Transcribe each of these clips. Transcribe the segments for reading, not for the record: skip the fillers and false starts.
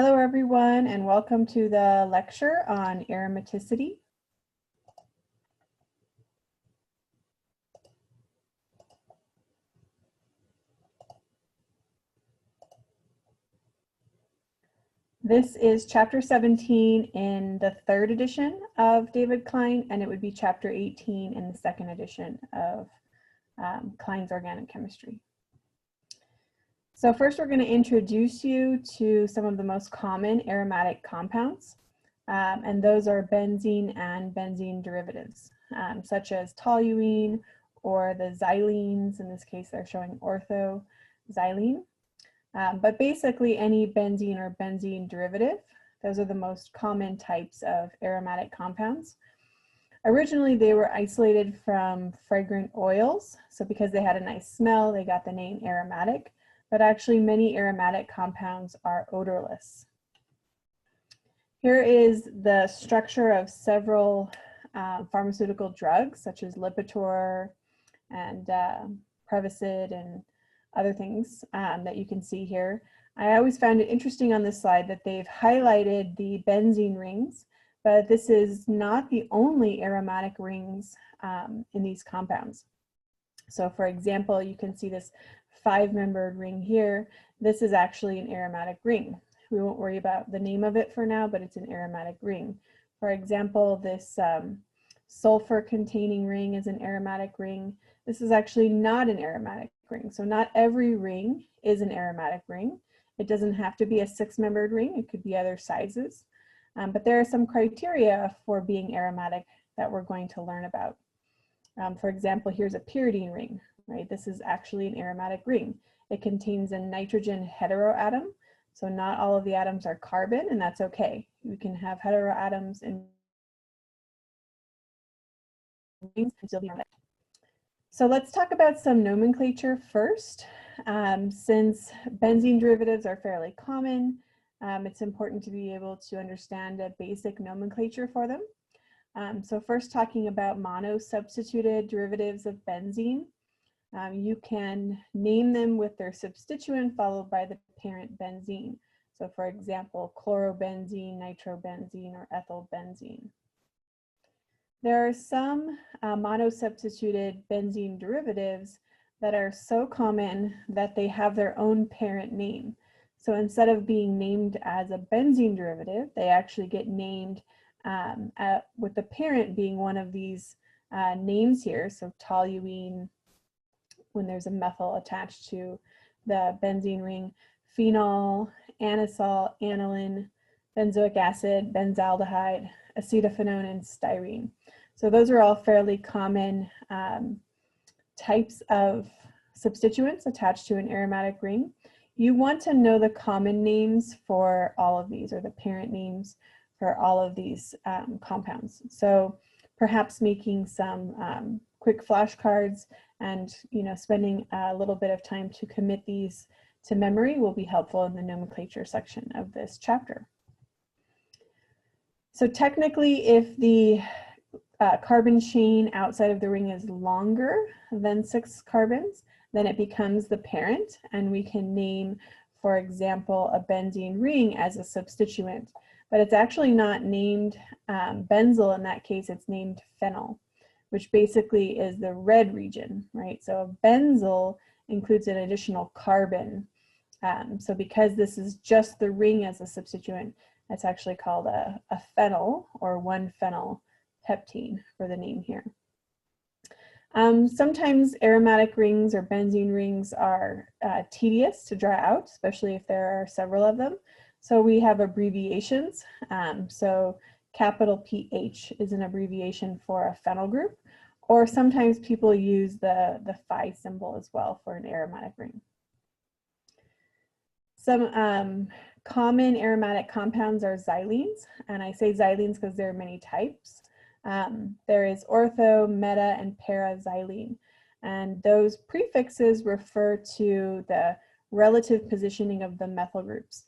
Hello everyone, and welcome to the lecture on aromaticity. This is chapter 17 in the third edition of David Klein, and it would be chapter 18 in the second edition of Klein's Organic Chemistry. So first we're going to introduce you to some of the most common aromatic compounds, and those are benzene and benzene derivatives, such as toluene or the xylenes. In this case, they're showing ortho-xylene. But basically any benzene or benzene derivative, those are the most common types of aromatic compounds. Originally, they were isolated from fragrant oils. So because they had a nice smell, they got the name aromatic, but actually many aromatic compounds are odorless. Here is the structure of several pharmaceutical drugs, such as Lipitor and Prevacid and other things that you can see here. I always found it interesting on this slide that they've highlighted the benzene rings, but this is not the only aromatic rings in these compounds. So for example, you can see this 5-membered ring here. This is actually an aromatic ring. We won't worry about the name of it for now, but it's an aromatic ring. For example, this sulfur containing ring is an aromatic ring. This is actually not an aromatic ring. So not every ring is an aromatic ring. It doesn't have to be a 6-membered ring. It could be other sizes. But there are some criteria for being aromatic that we're going to learn about. For example, here's a pyridine ring, right? This is actually an aromatic ring. It contains a nitrogen heteroatom. So not all of the atoms are carbon, and that's okay. We can have heteroatoms in rings and still be aromatic. So let's talk about some nomenclature first. Since benzene derivatives are fairly common, it's important to be able to understand a basic nomenclature for them. So first, talking about monosubstituted derivatives of benzene, you can name them with their substituent followed by the parent benzene. So for example, chlorobenzene, nitrobenzene, or ethylbenzene. There are some monosubstituted benzene derivatives that are so common that they have their own parent name. So instead of being named as a benzene derivative, they actually get named with the parent being one of these names here. So toluene, when there's a methyl attached to the benzene ring, phenol, anisole, aniline, benzoic acid, benzaldehyde, acetophenone, and styrene. So those are all fairly common types of substituents attached to an aromatic ring. You want to know the common names for all of these, or the parent names for all of these compounds. So perhaps making some quick flashcards and spending a little bit of time to commit these to memory will be helpful in the nomenclature section of this chapter. So technically, if the carbon chain outside of the ring is longer than 6 carbons, then it becomes the parent, and we can name, for example, a benzene ring as a substituent, but it's actually not named benzyl in that case, it's named phenyl, which basically is the red region, right? So a benzyl includes an additional carbon. So because this is just the ring as a substituent, it's actually called a phenyl, or 1-phenyl heptene for the name here. Sometimes aromatic rings or benzene rings are tedious to draw out, especially if there are several of them. So we have abbreviations. So capital PH is an abbreviation for a phenyl group, or sometimes people use the phi symbol as well for an aromatic ring. Some common aromatic compounds are xylenes, and I say xylenes because there are many types. There is ortho, meta, and para-xylene, and those prefixes refer to the relative positioning of the methyl groups.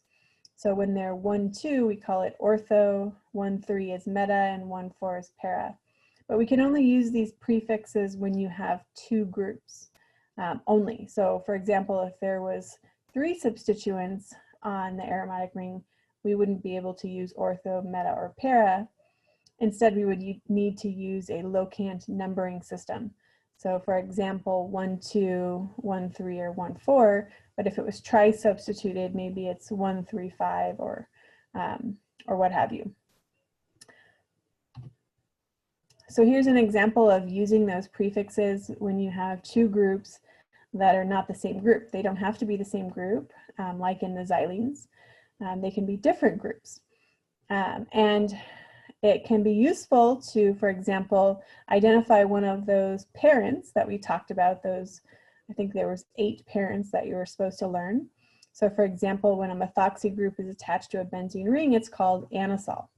So when they're 1,2, we call it ortho, 1,3 is meta, and 1,4 is para. But we can only use these prefixes when you have 2 groups only. So for example, if there was 3 substituents on the aromatic ring, we wouldn't be able to use ortho, meta, or para. Instead, we would need to use a locant numbering system. So for example, 1, 2, 1, 3, or 1, 4, but if it was tri-substituted, maybe it's 1, 3, 5, or what have you. So here's an example of using those prefixes when you have two groups that are not the same group. They don't have to be the same group, like in the xylenes. They can be different groups. And it can be useful to, for example, identify one of those parents that we talked about, those, I think there was 8 parents that you were supposed to learn. So for example, when a methoxy group is attached to a benzene ring, it's called anisole.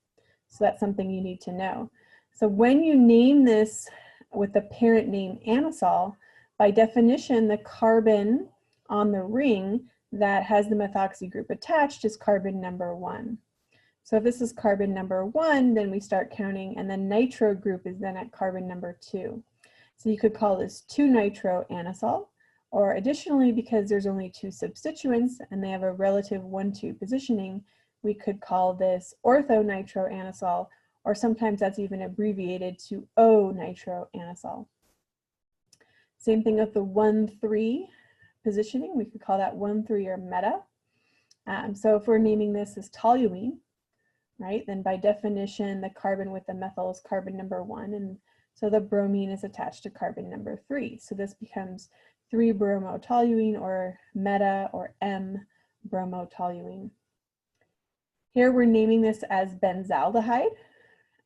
So that's something you need to know. So when you name this with the parent name anisole, by definition, the carbon on the ring that has the methoxy group attached is carbon number 1. So if this is carbon number 1, then we start counting, and then nitro group is then at carbon number 2. So you could call this 2-nitro anisole, or additionally, because there's only 2 substituents and they have a relative 1-2 positioning, we could call this ortho-nitro anisole, or sometimes that's even abbreviated to O-nitro anisole. Same thing with the 1-3 positioning, we could call that 1-3 or meta. So if we're naming this as toluene, right, then by definition, the carbon with the methyl is carbon number 1, and so the bromine is attached to carbon number 3. So this becomes 3-bromotoluene, or meta, or M-bromotoluene. Here we're naming this as benzaldehyde,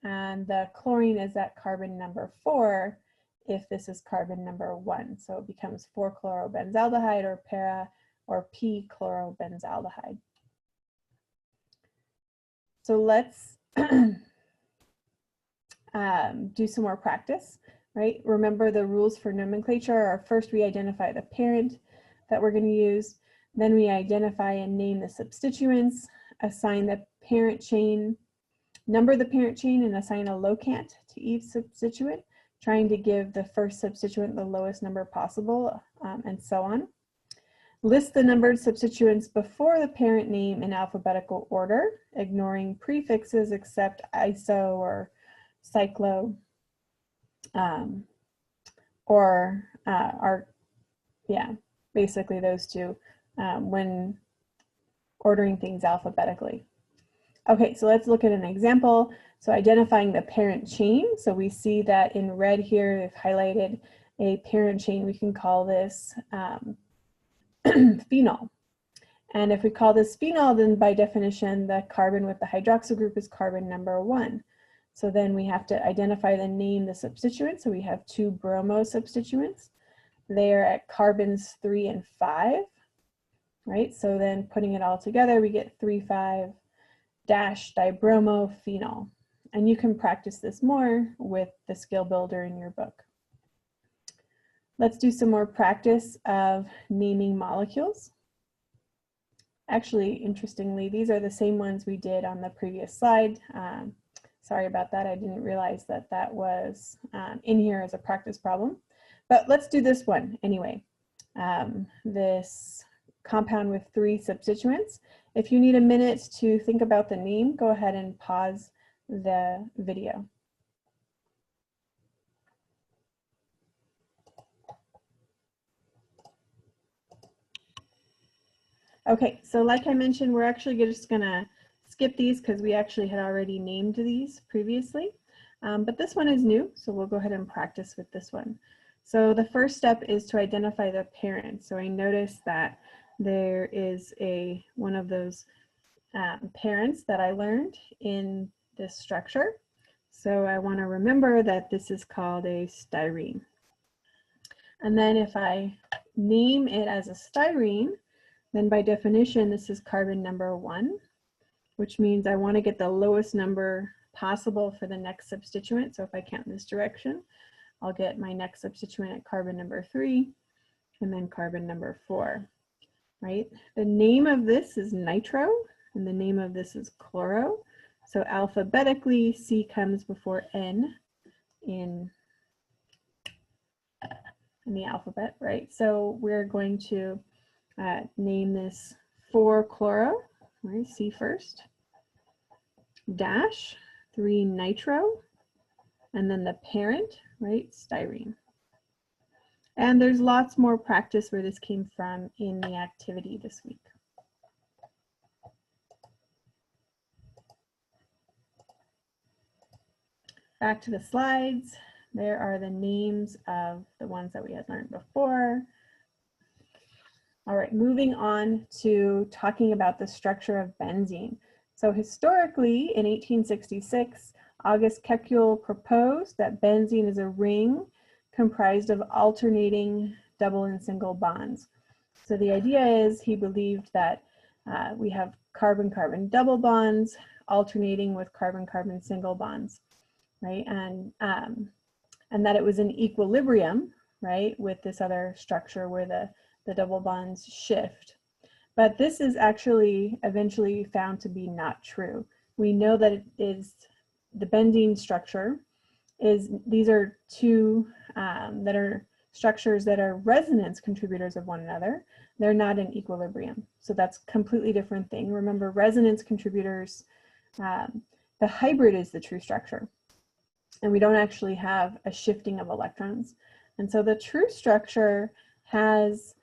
and the chlorine is at carbon number 4 if this is carbon number 1. So it becomes 4-chlorobenzaldehyde, or para, or p-chlorobenzaldehyde. So let's do some more practice, right? Remember the rules for nomenclature are: first we identify the parent that we're going to use, then we identify and name the substituents, assign the parent chain, number the parent chain, and assign a locant to each substituent, trying to give the first substituent the lowest number possible, and so on. List the numbered substituents before the parent name in alphabetical order, ignoring prefixes except iso or cyclo, basically those two, when ordering things alphabetically. Okay, so let's look at an example. So identifying the parent chain. So we see that in red here, they've highlighted a parent chain. We can call this phenol. And if we call this phenol, then by definition, the carbon with the hydroxyl group is carbon number 1. So then we have to identify the name, the substituent. So we have 2 bromo substituents. They are at carbons 3 and 5, right? So then putting it all together, we get 3,5-dibromophenol. And you can practice this more with the skill builder in your book. Let's do some more practice of naming molecules. Actually, interestingly, these are the same ones we did on the previous slide. Sorry about that. I didn't realize that that was in here as a practice problem. But let's do this one anyway. This compound with 3 substituents. If you need a minute to think about the name, go ahead and pause the video. Okay, so like I mentioned, we're actually just gonna skip these because we actually had already named these previously. But this one is new, so we'll go ahead and practice with this one. So the first step is to identify the parent. So I noticed that there is one of those parents that I learned in this structure. So I want to remember that this is called a styrene. And then if I name it as a styrene, then by definition, this is carbon number 1, which means I want to get the lowest number possible for the next substituent. So if I count in this direction, I'll get my next substituent at carbon number 3 and then carbon number 4, right? The name of this is nitro and the name of this is chloro. So alphabetically, C comes before N in the alphabet, right? So we're going to name this 4-chloro, right? C first. dash, 3 nitro, and then the parent, right, styrene. And there's lots more practice where this came from in the activity this week. Back to the slides. There are the names of the ones that we had learned before. All right, moving on to talking about the structure of benzene. So historically, in 1866, August Kekulé proposed that benzene is a ring comprised of alternating double and single bonds. So the idea is he believed that we have carbon-carbon double bonds alternating with carbon-carbon single bonds, right? And that it was in equilibrium, right, with this other structure where the double bonds shift. But this is actually eventually found to be not true. We know that it is the benzene structure is, these are two that are structures that are resonance contributors of one another. They're not in equilibrium. So that's a completely different thing. Remember, resonance contributors, the hybrid is the true structure. And we don't actually have a shifting of electrons. And so the true structure has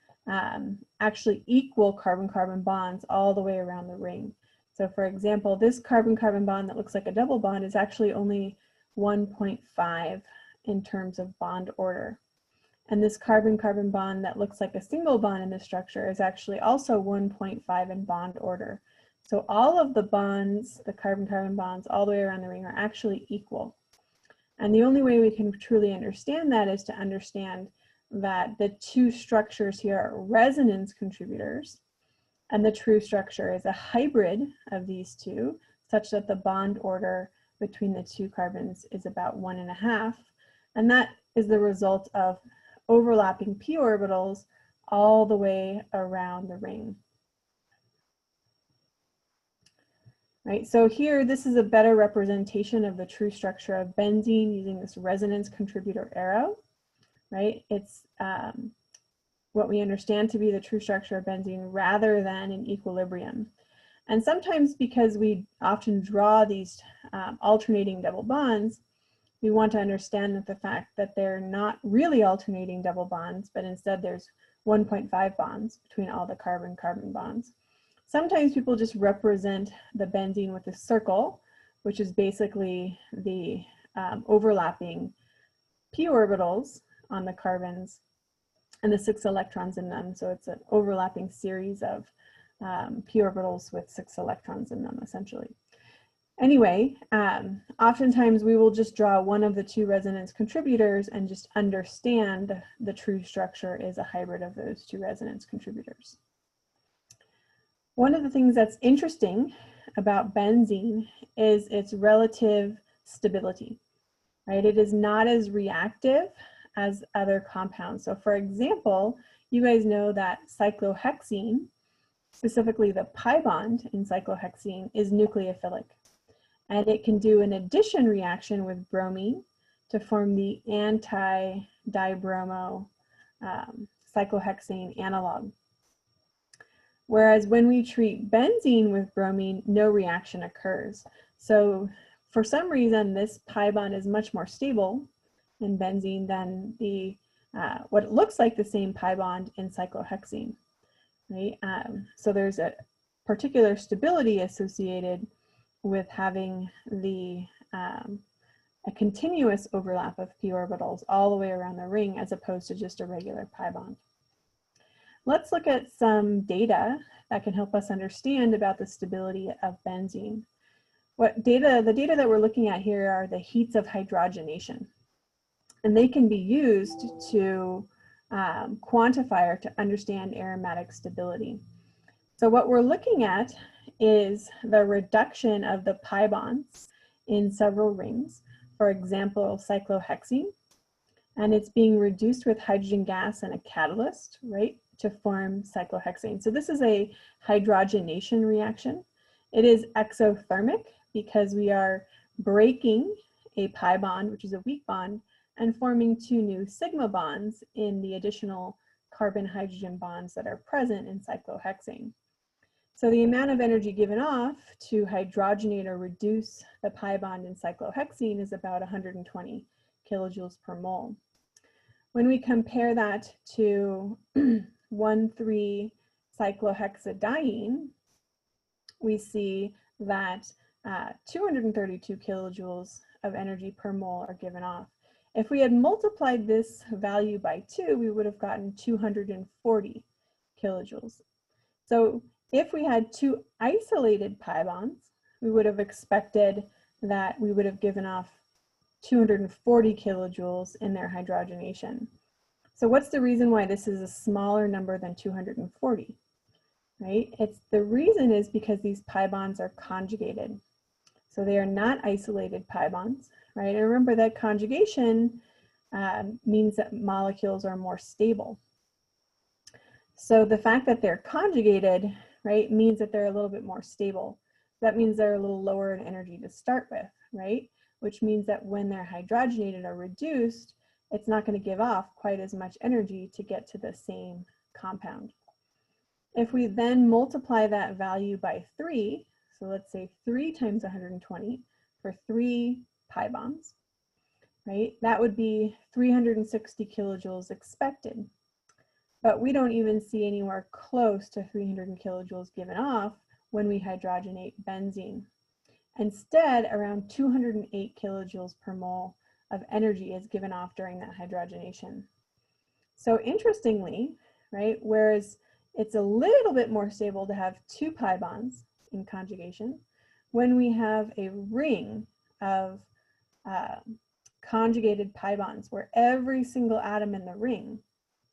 actually equal carbon-carbon bonds all the way around the ring. So for example, this carbon-carbon bond that looks like a double bond is actually only 1.5 in terms of bond order. And this carbon-carbon bond that looks like a single bond in this structure is actually also 1.5 in bond order. So all of the bonds, the carbon-carbon bonds all the way around the ring are actually equal. And the only way we can truly understand that is to understand that the two structures here are resonance contributors, and the true structure is a hybrid of these two, such that the bond order between the two carbons is about 1.5. And that is the result of overlapping p orbitals all the way around the ring. Right, so here, this is a better representation of the true structure of benzene using this resonance contributor arrow, right? It's what we understand to be the true structure of benzene rather than in equilibrium. And sometimes because we often draw these alternating double bonds, we want to understand that the fact that they're not really alternating double bonds, but instead there's 1.5 bonds between all the carbon-carbon bonds. Sometimes people just represent the benzene with a circle, which is basically the overlapping p orbitals on the carbons and the 6 electrons in them. So it's an overlapping series of p orbitals with 6 electrons in them, essentially. Anyway, oftentimes we will just draw one of the two resonance contributors and just understand the true structure is a hybrid of those two resonance contributors. One of the things that's interesting about benzene is its relative stability, right? It is not as reactive as other compounds. So for example, you guys know that cyclohexene, specifically the pi bond in cyclohexene, is nucleophilic. And it can do an addition reaction with bromine to form the anti-dibromo cyclohexane analog. Whereas when we treat benzene with bromine, no reaction occurs. So for some reason, this pi bond is much more stable in benzene than the what looks like the same pi bond in cyclohexene, right? So there's a particular stability associated with having the a continuous overlap of p orbitals all the way around the ring as opposed to just a regular pi bond. Let's look at some data that can help us understand about the stability of benzene. The data that we're looking at here are the heats of hydrogenation. And they can be used to quantify or to understand aromatic stability. So what we're looking at is the reduction of the pi bonds in several rings, for example, cyclohexene, and it's being reduced with hydrogen gas and a catalyst, right, to form cyclohexane. So this is a hydrogenation reaction. It is exothermic because we are breaking a pi bond, which is a weak bond, and forming two new sigma bonds in the additional carbon-hydrogen bonds that are present in cyclohexane. So the amount of energy given off to hydrogenate or reduce the pi bond in cyclohexene is about 120 kilojoules per mole. When we compare that to 1,3-cyclohexadiene, we see that 232 kilojoules of energy per mole are given off. If we had multiplied this value by 2, we would have gotten 240 kilojoules. So if we had 2 isolated pi bonds, we would have expected that we would have given off 240 kilojoules in their hydrogenation. So what's the reason why this is a smaller number than 240, right? The reason is because these pi bonds are conjugated. So they are not isolated pi bonds, right? And remember that conjugation means that molecules are more stable. So the fact that they're conjugated, right, means that they're a little bit more stable. That means they're a little lower in energy to start with, right? Which means that when they're hydrogenated or reduced, it's not going to give off quite as much energy to get to the same compound. If we then multiply that value by 3, so let's say 3 times 120 for 3 pi bonds, right? That would be 360 kilojoules expected. But we don't even see anywhere close to 300 kilojoules given off when we hydrogenate benzene. Instead, around 208 kilojoules per mole of energy is given off during that hydrogenation. So interestingly, right, whereas it's a little bit more stable to have 2 pi bonds in conjugation, when we have a ring of conjugated pi bonds where every single atom in the ring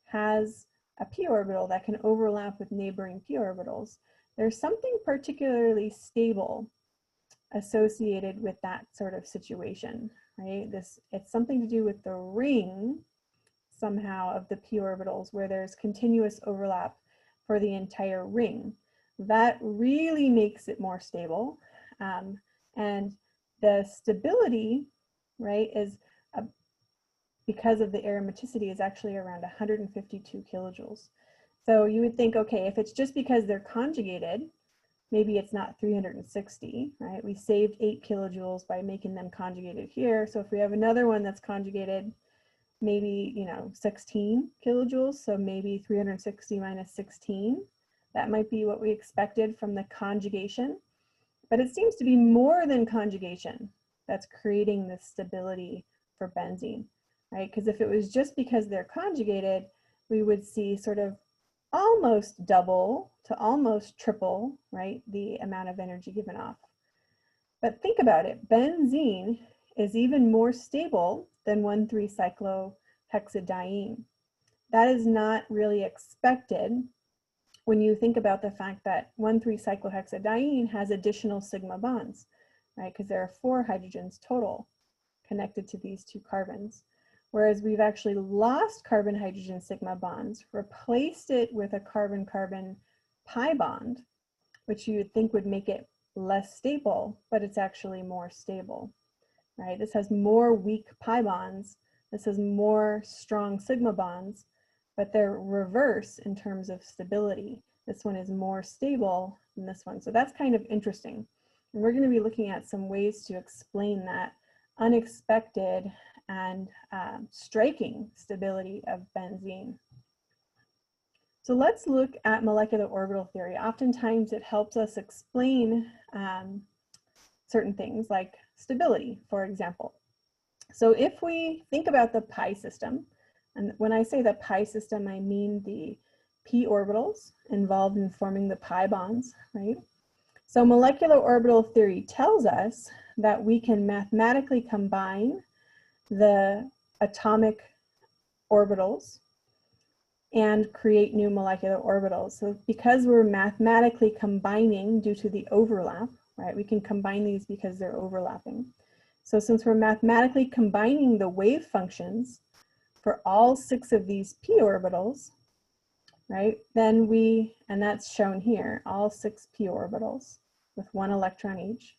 has a p orbital that can overlap with neighboring p orbitals, there's something particularly stable associated with that sort of situation, right? It's something to do with the ring somehow of the p orbitals where there's continuous overlap for the entire ring. That really makes it more stable. And the stability, right, is because of the aromaticity is actually around 152 kilojoules. So you would think, okay, if it's just because they're conjugated, maybe it's not 360, right? We saved 8 kilojoules by making them conjugated here. So if we have another one that's conjugated, maybe, 16 kilojoules, so maybe 360 minus 16, that might be what we expected from the conjugation. But it seems to be more than conjugation that's creating this stability for benzene, right? Because if it was just because they're conjugated, we would see sort of almost double to almost triple, right, the amount of energy given off. But think about it, benzene is even more stable than 1,3-cyclohexadiene. That is not really expected when you think about the fact that 1,3-cyclohexadiene has additional sigma bonds, right? Because there are 4 hydrogens total connected to these 2 carbons. Whereas we've actually lost carbon-hydrogen sigma bonds, replaced it with a carbon-carbon pi bond, which you would think would make it less stable, but it's actually more stable, right? This has more weak pi bonds. This has more strong sigma bonds, but they're reverse in terms of stability. This one is more stable than this one. So that's kind of interesting. And we're going to be looking at some ways to explain that unexpected and striking stability of benzene. So let's look at molecular orbital theory. Oftentimes it helps us explain certain things like stability, for example. So if we think about the pi system, and when I say the pi system, I mean the p orbitals involved in forming the pi bonds, right? So molecular orbital theory tells us that we can mathematically combine the atomic orbitals and create new molecular orbitals. So because we're mathematically combining due to the overlap, right, we can combine these because they're overlapping. So since we're mathematically combining the wave functions for all 6 of these p orbitals, right, then and that's shown here, all 6 p orbitals with 1 electron each,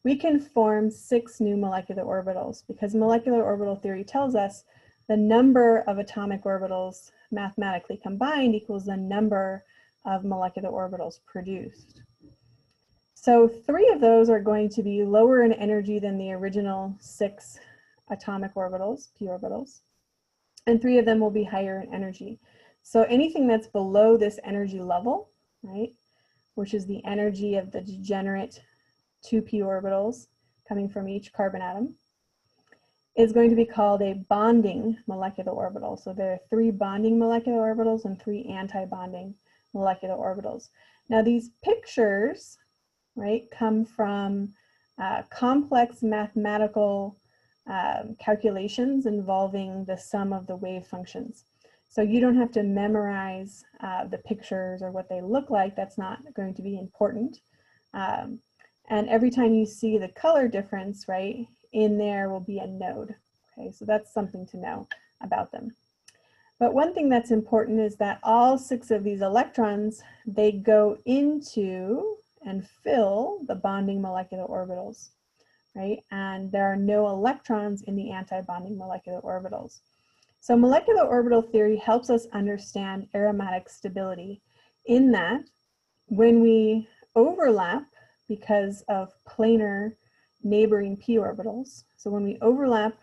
we can form 6 new molecular orbitals because molecular orbital theory tells us the number of atomic orbitals mathematically combined equals the number of molecular orbitals produced. So 3 of those are going to be lower in energy than the original 6 atomic orbitals, p orbitals, and 3 of them will be higher in energy. So anything that's below this energy level, right, which is the energy of the degenerate 2 p orbitals coming from each carbon atom, is going to be called a bonding molecular orbital. So there are 3 bonding molecular orbitals and 3 anti-bonding molecular orbitals. Now these pictures, right, come from complex mathematical calculations involving the sum of the wave functions. So you don't have to memorize the pictures or what they look like. That's not going to be important. And every time you see the color difference, right, in there will be a node. Okay, so that's something to know about them. But one thing that's important is that all 6 of these electrons, they go into and fill the bonding molecular orbitals, right? And there are no electrons in the anti-bonding molecular orbitals. So molecular orbital theory helps us understand aromatic stability in that when we overlap because of planar neighboring p orbitals, so when we overlap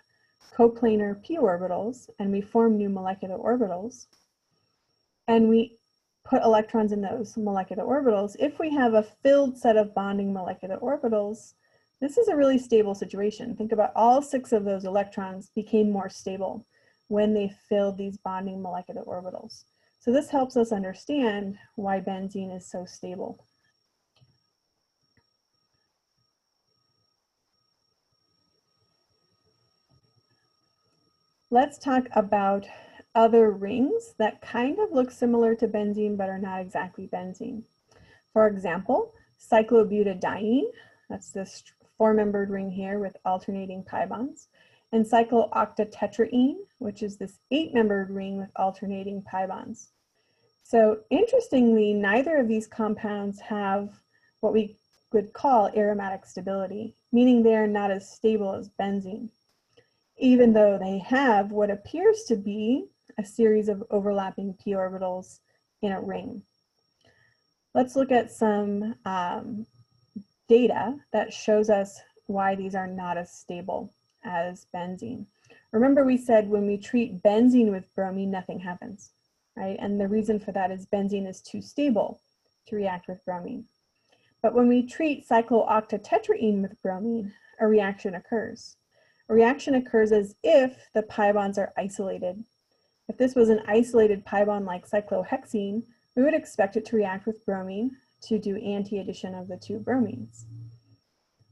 coplanar p orbitals and we form new molecular orbitals, and we put electrons in those molecular orbitals, if we have a filled set of bonding molecular orbitals, this is a really stable situation. Think about all 6 of those electrons became more stable when they filled these bonding molecular orbitals. So this helps us understand why benzene is so stable. Let's talk about other rings that kind of look similar to benzene but are not exactly benzene. For example, cyclobutadiene, that's this 4-membered ring here with alternating pi bonds, and cyclooctatetraene, which is this 8-membered ring with alternating pi bonds. So interestingly, neither of these compounds have what we would call aromatic stability, meaning they are not as stable as benzene, even though they have what appears to be a series of overlapping p orbitals in a ring. Let's look at some data that shows us why these are not as stable as benzene. Remember, we said when we treat benzene with bromine, nothing happens, right? And the reason for that is benzene is too stable to react with bromine. But when we treat cyclooctatetraene with bromine, a reaction occurs. A reaction occurs as if the pi bonds are isolated. If this was an isolated pi bond like cyclohexene, we would expect it to react with bromine to do anti-addition of the 2 bromines.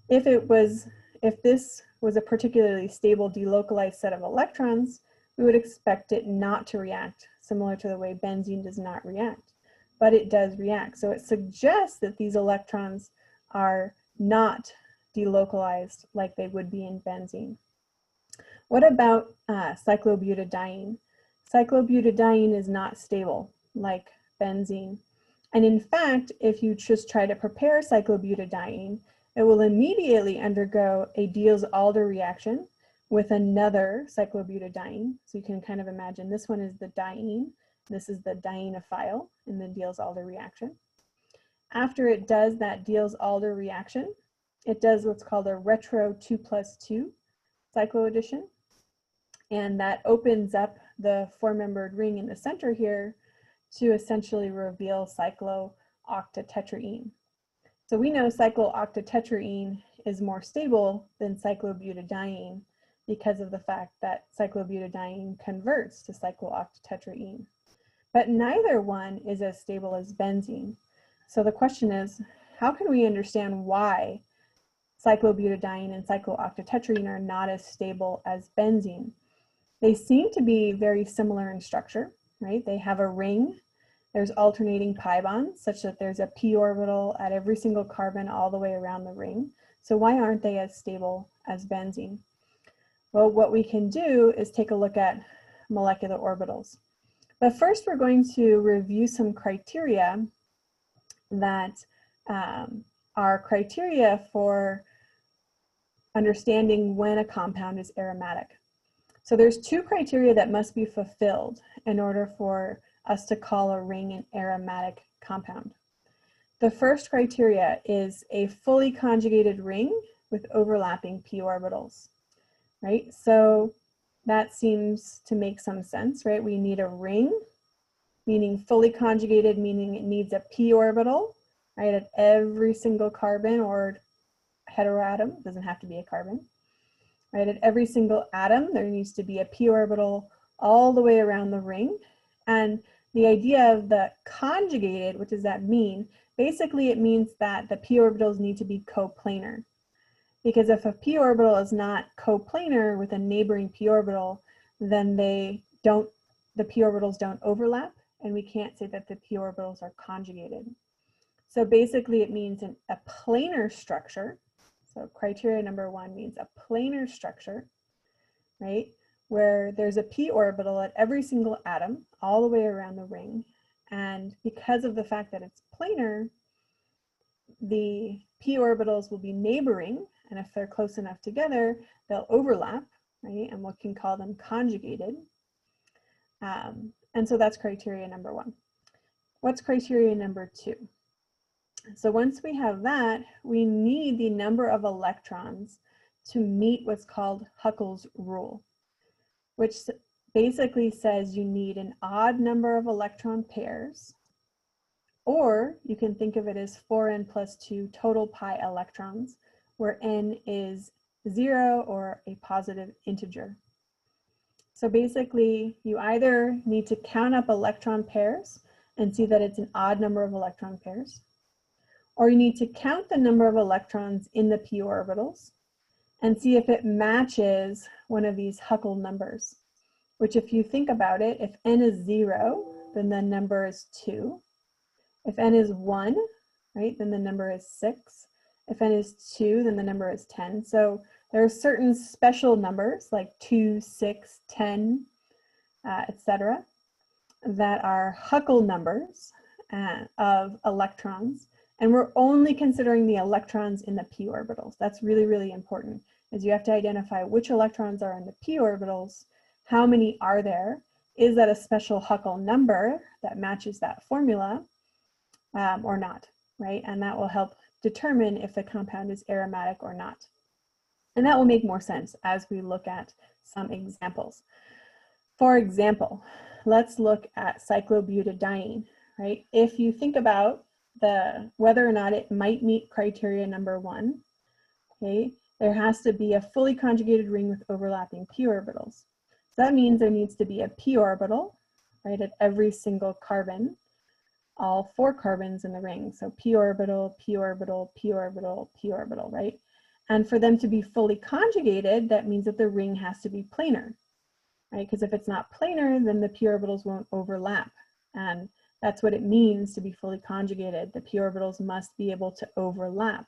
If this was a particularly stable delocalized set of electrons, we would expect it not to react, similar to the way benzene does not react. But it does react. So it suggests that these electrons are not delocalized like they would be in benzene. What about cyclobutadiene? Cyclobutadiene is not stable like benzene. And in fact, if you just try to prepare cyclobutadiene, it will immediately undergo a Diels-Alder reaction with another cyclobutadiene. So you can kind of imagine this one is the diene, this is the dienophile in the Diels-Alder reaction. After it does that Diels-Alder reaction, it does what's called a retro 2+2 cycloaddition. And that opens up the 4-membered ring in the center here to essentially reveal cyclooctatetraene. So we know cyclooctatetraene is more stable than cyclobutadiene because of the fact that cyclobutadiene converts to cyclooctatetraene. But neither one is as stable as benzene. So the question is, how can we understand why cyclobutadiene and cyclooctatetraene are not as stable as benzene? They seem to be very similar in structure, right? They have a ring. There's alternating pi bonds such that there's a p orbital at every single carbon all the way around the ring. So why aren't they as stable as benzene? Well, what we can do is take a look at molecular orbitals. But first we're going to review some criteria that are criteria for understanding when a compound is aromatic. So there's 2 criteria that must be fulfilled in order for us to call a ring an aromatic compound. The first criteria is a fully conjugated ring with overlapping p orbitals, right? So that seems to make some sense, right? We need a ring, meaning fully conjugated, meaning it needs a p orbital, right, at every single carbon or heteroatom, doesn't have to be a carbon, right? At every single atom, there needs to be a p orbital all the way around the ring. And the idea of the conjugated, what does that mean? Basically, it means that the p orbitals need to be coplanar. Because if a p orbital is not coplanar with a neighboring p orbital, then the p orbitals don't overlap, and we can't say that the p orbitals are conjugated. So basically, it means a planar structure. So criteria number 1 means a planar structure, right? Where there's a p orbital at every single atom all the way around the ring. And because of the fact that it's planar, the p orbitals will be neighboring, and if they're close enough together, they'll overlap, right? And we can call them conjugated. And so that's criteria number 1. What's criteria number 2? So once we have that, we need the number of electrons to meet what's called Huckel's rule, which basically says you need an odd number of electron pairs, or you can think of it as 4n plus 2 total pi electrons, where n is 0 or a positive integer. So basically, you either need to count up electron pairs and see that it's an odd number of electron pairs, or you need to count the number of electrons in the p orbitals and see if it matches one of these Huckel numbers, which if you think about it, if n is 0, then the number is 2. If n is 1, right, then the number is 6. If n is 2, then the number is 10. So there are certain special numbers like 2, 6, 10, etc., that are Huckel numbers of electrons. And we're only considering the electrons in the p orbitals. That's really, really important, is you have to identify which electrons are in the p orbitals, how many are there, is that a special Huckel number that matches that formula, or not, right? And that will help determine if the compound is aromatic or not. And that will make more sense as we look at some examples. For example, let's look at cyclobutadiene, right? If you think about whether or not it might meet criteria number 1, okay, there has to be a fully conjugated ring with overlapping p orbitals. So that means there needs to be a p orbital, right, at every single carbon, all 4 carbons in the ring. So p orbital, p orbital, p orbital, p orbital, right? And for them to be fully conjugated, that means that the ring has to be planar, right? Because if it's not planar, then the p orbitals won't overlap. And that's what it means to be fully conjugated. The p orbitals must be able to overlap.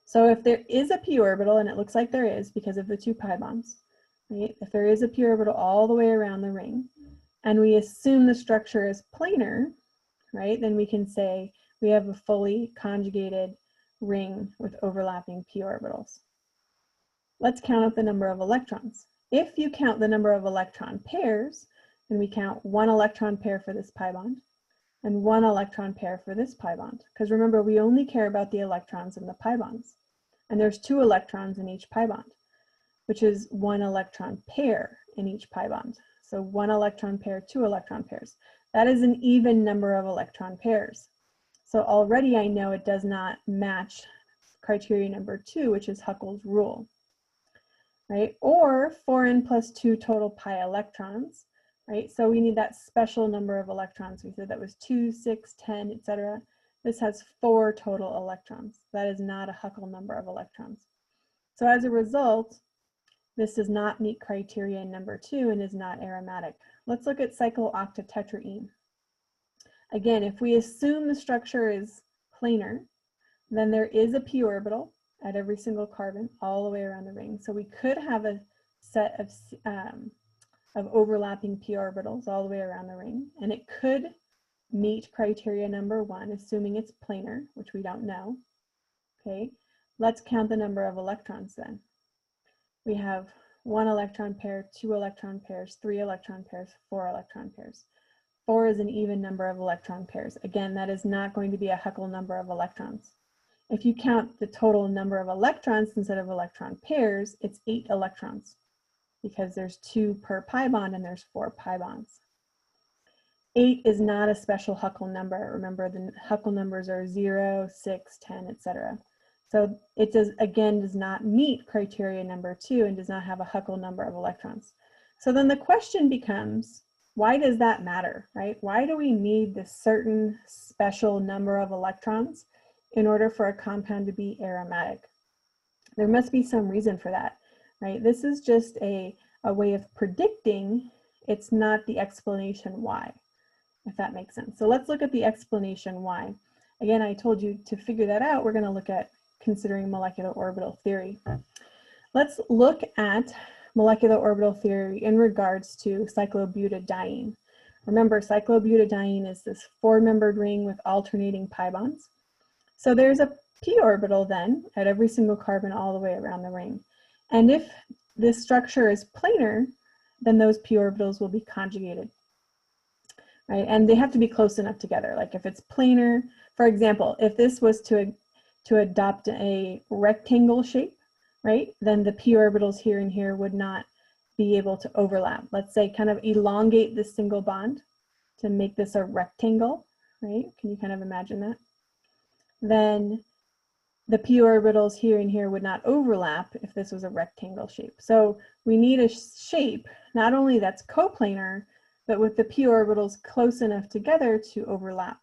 So if there is a p orbital, and it looks like there is because of the 2 pi bonds, right? If there is a p orbital all the way around the ring, and we assume the structure is planar, right, then we can say we have a fully conjugated ring with overlapping p orbitals. Let's count up the number of electrons. If you count the number of electron pairs, then we count 1 electron pair for this pi bond and 1 electron pair for this pi bond. Because remember, we only care about the electrons in the pi bonds. And there's 2 electrons in each pi bond, which is 1 electron pair in each pi bond. So 1 electron pair, 2 electron pairs. That is an even number of electron pairs. So already I know it does not match criteria number 2, which is Huckel's rule, right? Or 4n plus 2 total pi electrons, right? So we need that special number of electrons. We said that was 2, 6, 10, etc. This has 4 total electrons. That is not a Huckel number of electrons. So as a result, this does not meet criteria number 2 and is not aromatic. Let's look at cyclooctatetraene. Again, if we assume the structure is planar, then there is a p orbital at every single carbon all the way around the ring. So we could have a set of overlapping p orbitals all the way around the ring, and it could meet criteria number 1, assuming it's planar, which we don't know. Okay, let's count the number of electrons then. We have 1 electron pair, 2 electron pairs, 3 electron pairs, 4 electron pairs. 4 is an even number of electron pairs. Again, that is not going to be a Huckel number of electrons. If you count the total number of electrons instead of electron pairs, it's 8 electrons because there's 2 per pi bond and there's 4 pi bonds. 8 is not a special Huckel number. Remember, the Huckel numbers are 0, 6, 10, etc. So it does not meet criteria number 2 and does not have a Huckel number of electrons. So then the question becomes, why does that matter, right? Why do we need this certain special number of electrons in order for a compound to be aromatic? There must be some reason for that, right? This is just a way of predicting. It's not the explanation why, if that makes sense. So let's look at the explanation why. Again, I told you to figure that out, we're going to look at considering molecular orbital theory. Let's look at molecular orbital theory in regards to cyclobutadiene. Remember, cyclobutadiene is this 4-membered ring with alternating pi bonds. So there's a p orbital then at every single carbon all the way around the ring. And if this structure is planar, then those p orbitals will be conjugated, right? And they have to be close enough together. Like if it's planar, for example, if this was to adopt a rectangle shape, right, then the p orbitals here and here would not be able to overlap. Let's say kind of elongate this single bond to make this a rectangle, right? Can you kind of imagine that? Then the p orbitals here and here would not overlap if this was a rectangle shape. So we need a shape not only that's coplanar, but with the p orbitals close enough together to overlap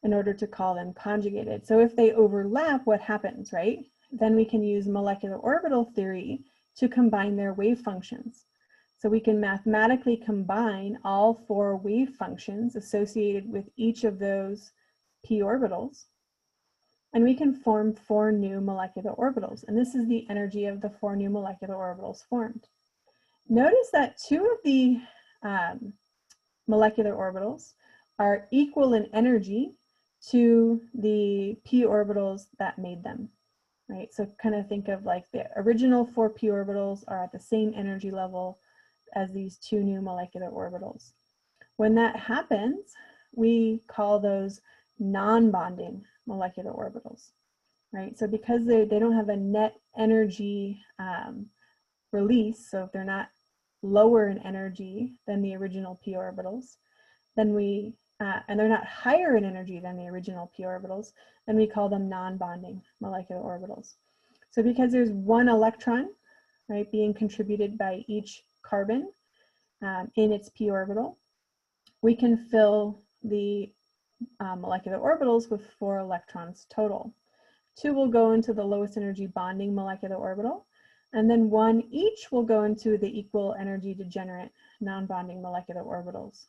in order to call them conjugated. So if they overlap, what happens, right? Then we can use molecular orbital theory to combine their wave functions. So we can mathematically combine all 4 wave functions associated with each of those p orbitals, and we can form 4 new molecular orbitals. And this is the energy of the 4 new molecular orbitals formed. Notice that 2 of the molecular orbitals are equal in energy to the p orbitals that made them, right? So kind of think of like the original 4 p orbitals are at the same energy level as these 2 new molecular orbitals. When that happens, we call those non-bonding molecular orbitals, right? So because they don't have a net energy release, so if they're not lower in energy than the original p orbitals, then we, and they're not higher in energy than the original p orbitals, then we call them non-bonding molecular orbitals. So because there's 1 electron, right, being contributed by each carbon in its p orbital, we can fill the molecular orbitals with 4 electrons total. 2 will go into the lowest energy bonding molecular orbital, and then 1 each will go into the equal energy degenerate non-bonding molecular orbitals.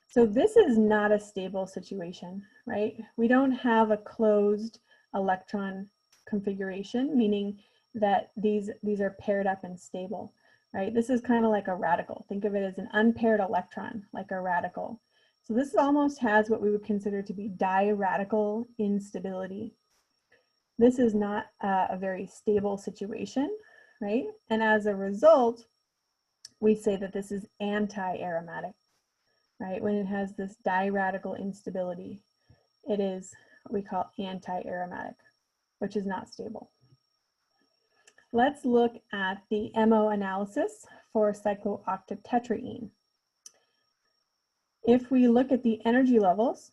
So this is not a stable situation, right? We don't have a closed electron configuration, meaning that these are paired up and stable, right? This is kind of like a radical. Think of it as an unpaired electron, like a radical. So this almost has what we would consider to be diradical instability. This is not a very stable situation, right? And as a result, we say that this is anti-aromatic, right? When it has this diradical instability, it is what we call anti-aromatic, which is not stable. Let's look at the MO analysis for cyclooctatetraene. If we look at the energy levels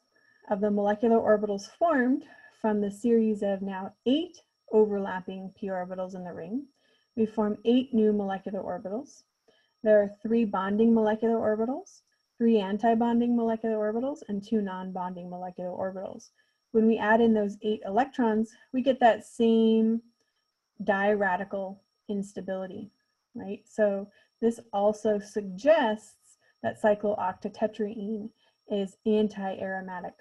of the molecular orbitals formed from the series of now 8 overlapping p orbitals in the ring, we form 8 new molecular orbitals. There are 3 bonding molecular orbitals, 3 anti-bonding molecular orbitals, and 2 non-bonding molecular orbitals. When we add in those 8 electrons, we get that same diradical instability, right? So this also suggests that cyclooctatetraene is anti-aromatic.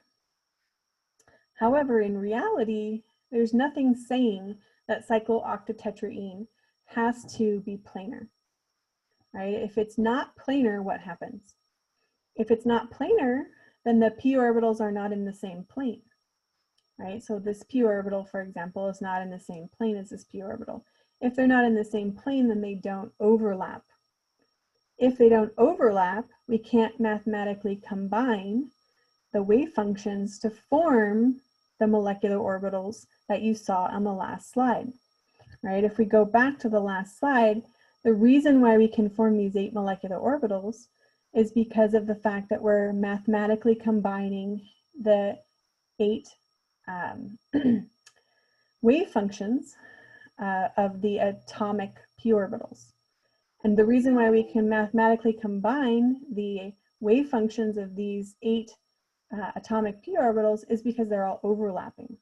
However, in reality, there's nothing saying that cyclooctatetraene has to be planar, right? If it's not planar, what happens? If it's not planar, then the p orbitals are not in the same plane, right? So this p orbital, for example, is not in the same plane as this p orbital. If they're not in the same plane, then they don't overlap. if they don't overlap, we can't mathematically combine the wave functions to form the molecular orbitals that you saw on the last slide, right? If we go back to the last slide, the reason why we can form these 8 molecular orbitals is because of the fact that we're mathematically combining the 8 wave functions of the atomic p orbitals. And the reason why we can mathematically combine the wave functions of these 8 atomic p orbitals is because they're all overlapping,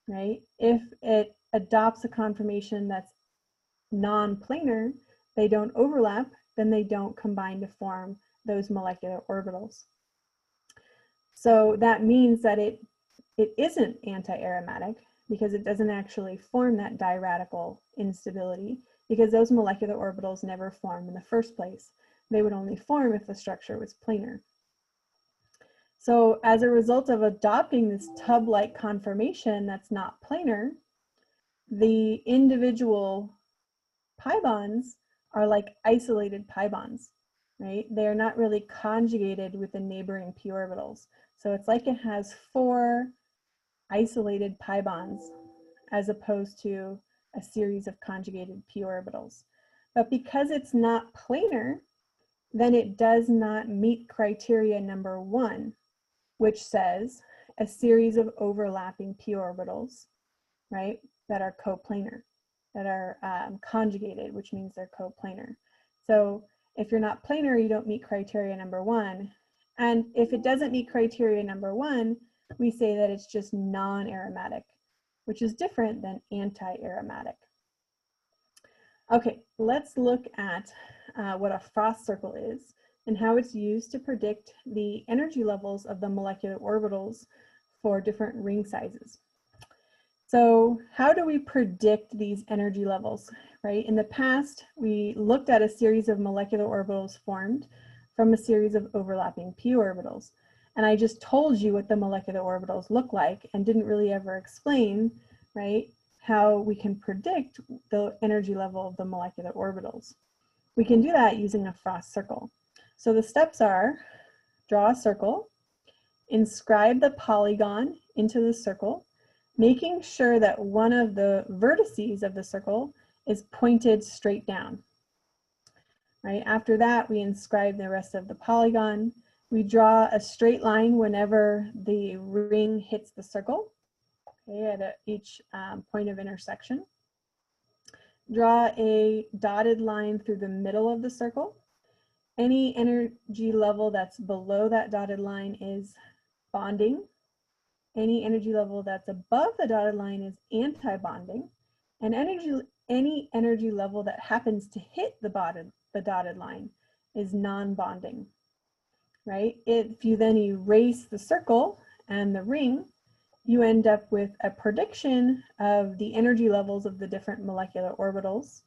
right? If it adopts a conformation that's non-planar, they don't overlap, then they don't combine to form those molecular orbitals. So that means that it isn't anti-aromatic because it doesn't actually form that diradical instability, because those molecular orbitals never form in the first place. They would only form if the structure was planar. So as a result of adopting this tub-like conformation that's not planar, the individual pi bonds are like isolated pi bonds, right? They are not really conjugated with the neighboring p orbitals. So it's like it has 4 isolated pi bonds as opposed to a series of conjugated p orbitals. But because it's not planar, then it does not meet criteria number 1, which says a series of overlapping p orbitals, right, that are coplanar, that are conjugated, which means they're coplanar. So if you're not planar, you don't meet criteria number 1. And if it doesn't meet criteria number 1, we say that it's just non-aromatic, which is different than anti-aromatic. Okay, let's look at what a frost circle is and how it's used to predict the energy levels of the molecular orbitals for different ring sizes. So how do we predict these energy levels, right? In the past, we looked at a series of molecular orbitals formed from a series of overlapping p orbitals. And I just told you what the molecular orbitals look like and didn't really ever explain, right, how we can predict the energy level of the molecular orbitals. We can do that using a frost circle. So the steps are: draw a circle, inscribe the polygon into the circle, making sure that one of the vertices of the circle is pointed straight down. Right? After that, we inscribe the rest of the polygon. We draw a straight line whenever the ring hits the circle, okay, at each point of intersection. Draw a dotted line through the middle of the circle. Any energy level that's below that dotted line is bonding. Any energy level that's above the dotted line is anti-bonding. And any energy level that happens to hit the dotted line is non-bonding, right? If you then erase the circle and the ring, you end up with a prediction of the energy levels of the different molecular orbitals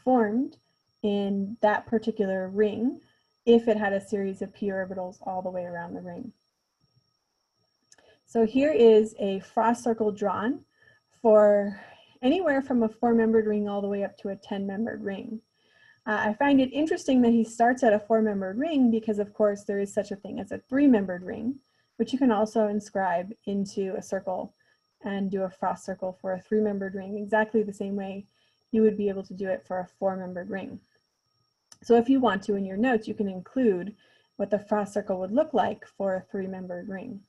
formed in that particular ring if it had a series of p orbitals all the way around the ring. So here is a frost circle drawn for anywhere from a 4-membered ring all the way up to a 10-membered ring. I find it interesting that he starts at a 4-membered ring because, of course, there is such a thing as a 3-membered ring, which you can also inscribe into a circle and do a frost circle for a 3-membered ring, exactly the same way you would be able to do it for a 4-membered ring. So if you want to, in your notes, you can include what the frost circle would look like for a 3-membered ring.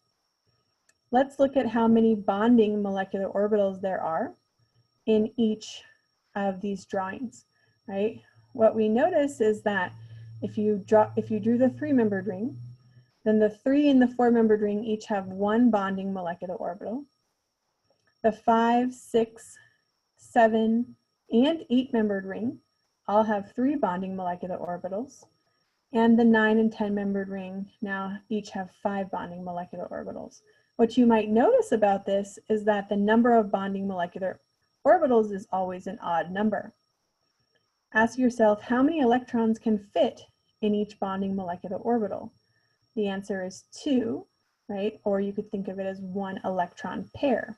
Let's look at how many bonding molecular orbitals there are in each of these drawings, right? What we notice is that if you drew the 3-membered ring, then the 3 and the 4-membered ring each have 1 bonding molecular orbital. The 5, 6, 7, and 8-membered ring all have 3 bonding molecular orbitals. And the 9 and 10-membered ring now each have 5 bonding molecular orbitals. What you might notice about this is that the number of bonding molecular orbitals is always an odd number. Ask yourself, how many electrons can fit in each bonding molecular orbital? The answer is 2, right? Or you could think of it as 1 electron pair.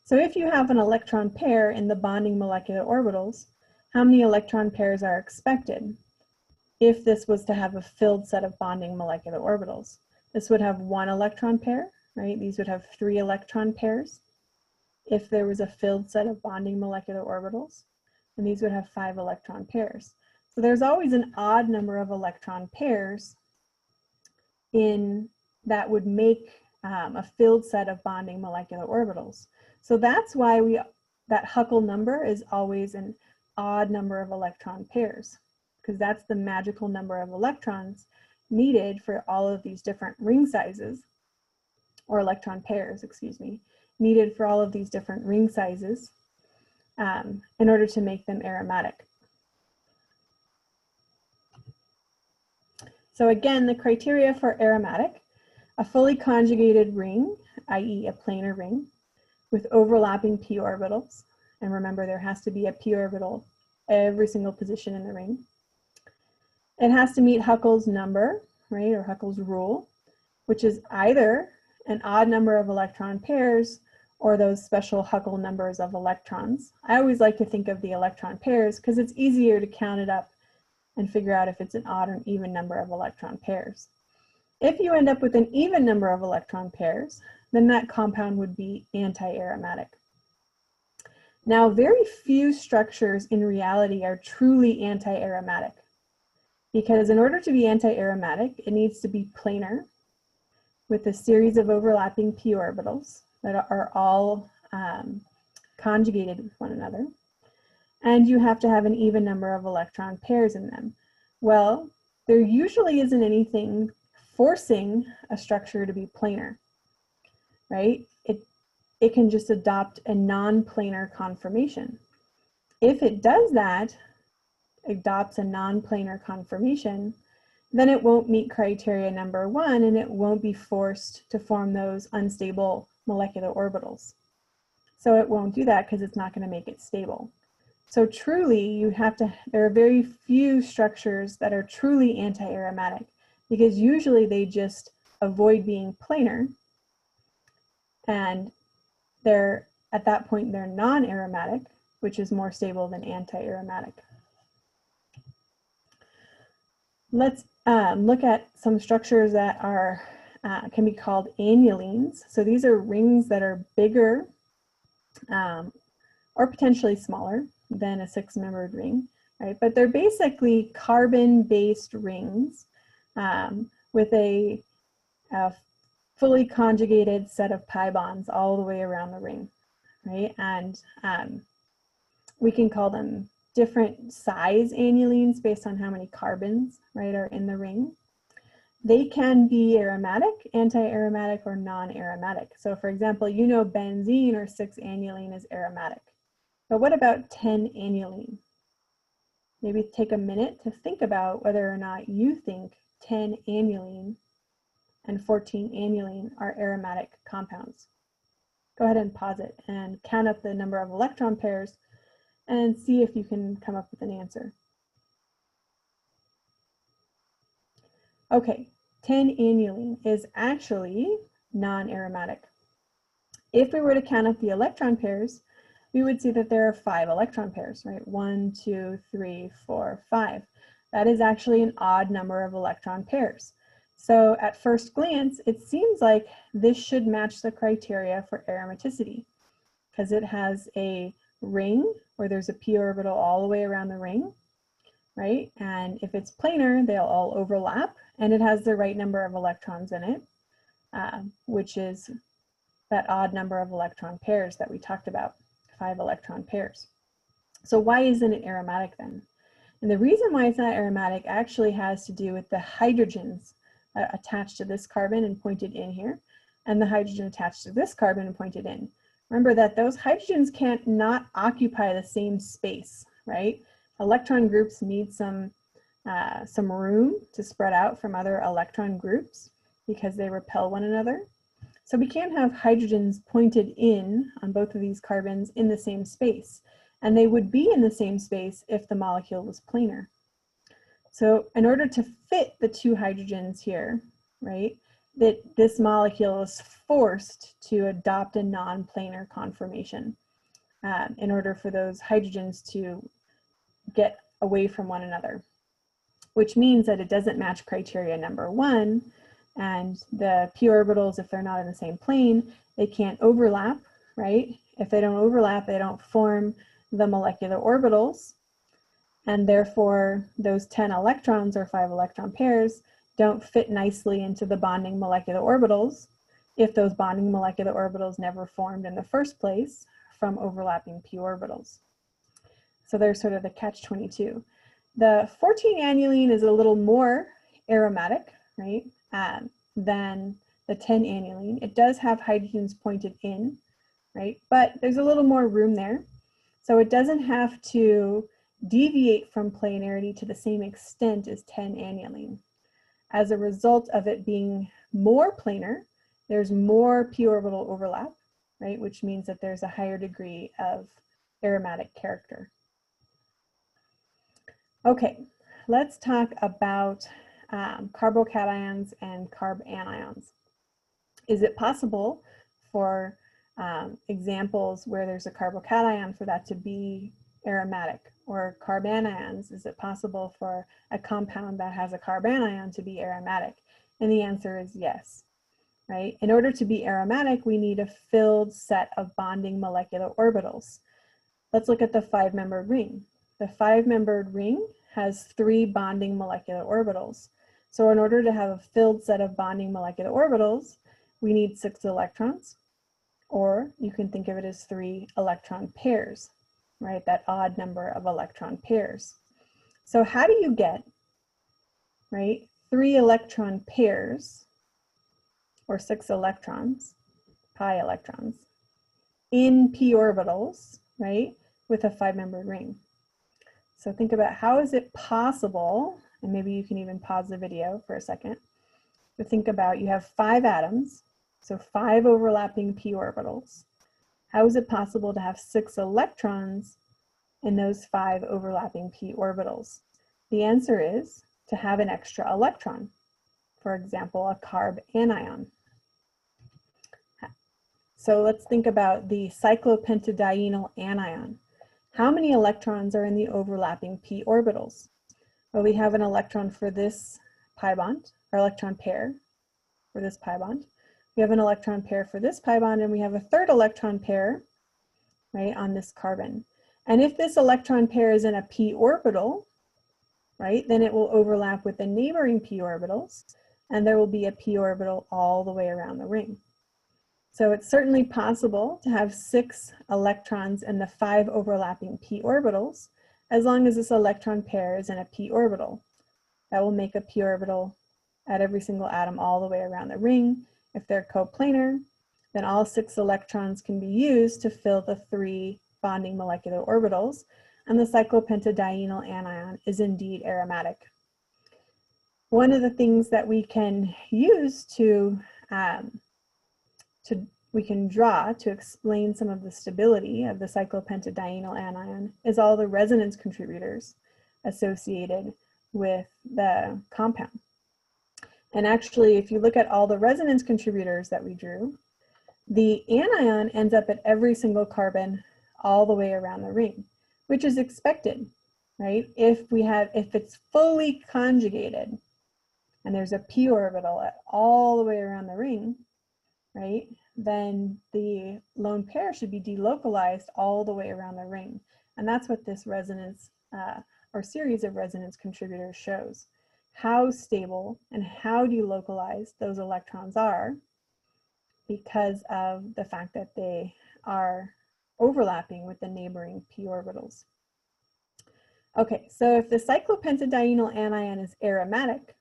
So if you have an electron pair in the bonding molecular orbitals, how many electron pairs are expected? if this was to have a filled set of bonding molecular orbitals. This would have one electron pair, right? These would have 3 electron pairs if there was a filled set of bonding molecular orbitals, and these would have 5 electron pairs. So there's always an odd number of electron pairs in that would make a filled set of bonding molecular orbitals. So that's why that Huckel number is always an odd number of electron pairs, because that's the magical number of electrons needed for all of these different ring sizes, or electron pairs, excuse me, needed for all of these different ring sizes in order to make them aromatic. So again, the criteria for aromatic: a fully conjugated ring, i.e. a planar ring, with overlapping p orbitals. And remember, there has to be a p orbital every single position in the ring. It has to meet Huckel's number, right, or Huckel's rule, which is either an odd number of electron pairs or those special Huckel numbers of electrons. I always like to think of the electron pairs because it's easier to count it up and figure out if it's an odd or an even number of electron pairs. If you end up with an even number of electron pairs, then that compound would be anti-aromatic. Now, very few structures in reality are truly anti-aromatic, because in order to be anti-aromatic, it needs to be planar with a series of overlapping p orbitals that are all conjugated with one another. And you have to have an even number of electron pairs in them. Well, there usually isn't anything forcing a structure to be planar, right? It can just adopt a non-planar conformation. If it does that, adopts a non-planar conformation, then it won't meet criteria number 1, and it won't be forced to form those unstable molecular orbitals. So it won't do that because it's not going to make it stable. So truly, there are very few structures that are truly anti-aromatic, because usually they just avoid being planar, and at that point they're non-aromatic, which is more stable than anti-aromatic. Let's look at some structures that can be called annulenes. So these are rings that are bigger or potentially smaller than a 6-membered ring, right? But they're basically carbon-based rings with a fully conjugated set of pi bonds all the way around the ring, right? And we can call them different size annulenes based on how many carbons, right, are in the ring. They can be aromatic, anti-aromatic, or non-aromatic. So for example, benzene or 6-annuline is aromatic. But what about 10-annuline? Maybe take a minute to think about whether or not you think 10-annuline and 14-annuline are aromatic compounds. Go ahead and pause it and count up the number of electron pairs and see if you can come up with an answer. Okay, 10-annuline is actually non-aromatic. If we were to count up the electron pairs, we would see that there are 5 electron pairs, right? 1, 2, 3, 4, 5. That is actually an odd number of electron pairs. So at first glance, it seems like this should match the criteria for aromaticity, because it has a ring where there's a p orbital all the way around the ring, right? And if it's planar, they'll all overlap, and it has the right number of electrons in it, which is that odd number of electron pairs that we talked about, 5 electron pairs. So why isn't it aromatic then? And the reason why it's not aromatic actually has to do with the hydrogens attached to this carbon and pointed in here, and the hydrogen attached to this carbon and pointed in. Remember that those hydrogens can't not occupy the same space, right? Electron groups need some room to spread out from other electron groups because they repel one another. So we can't have hydrogens pointed in on both of these carbons in the same space. And they would be in the same space if the molecule was planar. So in order to fit the 2 hydrogens here, right, that this molecule is forced to adopt a non-planar conformation in order for those hydrogens to get away from one another. which means that it doesn't match criteria number 1, and the p orbitals, if they're not in the same plane, they can't overlap, right? If they don't overlap, they don't form the molecular orbitals, and therefore those 10 electrons or 5 electron pairs don't fit nicely into the bonding molecular orbitals if those bonding molecular orbitals never formed in the first place from overlapping p orbitals. So there's sort of the catch-22. The 14-annuline is a little more aromatic, right, than the 10-annuline. It does have hydrogens pointed in, right, but there's a little more room there. So it doesn't have to deviate from planarity to the same extent as 10-annuline. As a result of it being more planar, there's more p orbital overlap, right, which means that there's a higher degree of aromatic character. Okay, let's talk about carbocations and carbanions. Is it possible for examples where there's a carbocation for that to be aromatic? Or carbanions, is it possible for a compound that has a carbanion to be aromatic? And the answer is yes, right? In order to be aromatic, we need a filled set of bonding molecular orbitals. Let's look at the 5-membered ring. The 5-membered ring has 3 bonding molecular orbitals. So in order to have a filled set of bonding molecular orbitals, we need 6 electrons, or you can think of it as 3 electron pairs, right? That odd number of electron pairs. So how do you get, right, 3 electron pairs, or 6 electrons, pi electrons, in p orbitals, right, with a 5-membered ring? So think about, how is it possible, and maybe you can even pause the video for a second, to think about, you have 5 atoms, so 5 overlapping p orbitals. How is it possible to have 6 electrons in those 5 overlapping p orbitals? The answer is to have an extra electron, for example, a carbanion. So let's think about the cyclopentadienyl anion. How many electrons are in the overlapping p orbitals? Well, we have an electron for this pi bond, or electron pair for this pi bond. We have an electron pair for this pi bond, and we have a 3rd electron pair, right, on this carbon. And if this electron pair is in a p orbital, right, then it will overlap with the neighboring p orbitals, and there will be a p orbital all the way around the ring. So it's certainly possible to have 6 electrons in the 5 overlapping p orbitals, as long as this electron pair is in a p orbital. That will make a p orbital at every single atom all the way around the ring. If they're coplanar, then all 6 electrons can be used to fill the 3 bonding molecular orbitals, and the cyclopentadienyl anion is indeed aromatic. One of the things that we can use we can draw to explain some of the stability of the cyclopentadienyl anion is all the resonance contributors associated with the compound. And actually, if you look at all the resonance contributors that we drew, the anion ends up at every single carbon all the way around the ring, which is expected, right? If it's fully conjugated and there's a p orbital at all the way around the ring, right, then the lone pair should be delocalized all the way around the ring. And that's what this resonance or series of resonance contributors shows. How stable and how delocalized those electrons are because of the fact that they are overlapping with the neighboring p orbitals. Okay, so if the cyclopentadienyl anion is aromatic,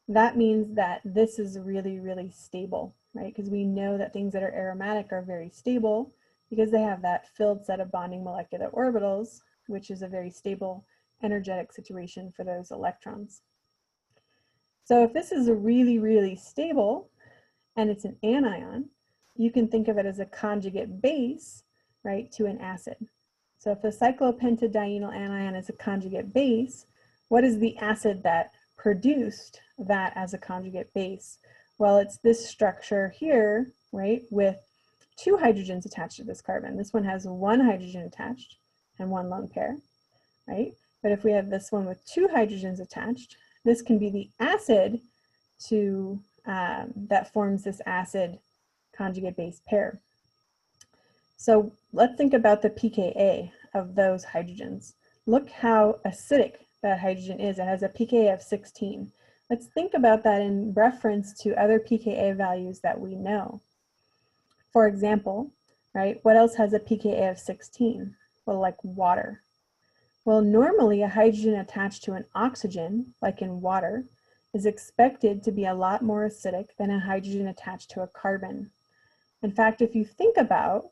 that means that this is really, really stable, right? Because we know that things that are aromatic are very stable because they have that filled set of bonding molecular orbitals, which is a very stable energetic situation for those electrons. So if this is a really, really stable and it's an anion, you can think of it as a conjugate base, right, to an acid. So if the cyclopentadienyl anion is a conjugate base, what is the acid that produced that as a conjugate base? Well, it's this structure here, right, with 2 hydrogens attached to this carbon. This one has 1 hydrogen attached and 1 lone pair, right? But if we have this one with 2 hydrogens attached, this can be the acid to that forms this acid conjugate base pair. So let's think about the pKa of those hydrogens. Look how acidic that hydrogen is. It has a pKa of 16. Let's think about that in reference to other pKa values that we know. For example, right, what else has a pKa of 16? Well, like water. Well, normally a hydrogen attached to an oxygen, like in water, is expected to be a lot more acidic than a hydrogen attached to a carbon. In fact, if you think about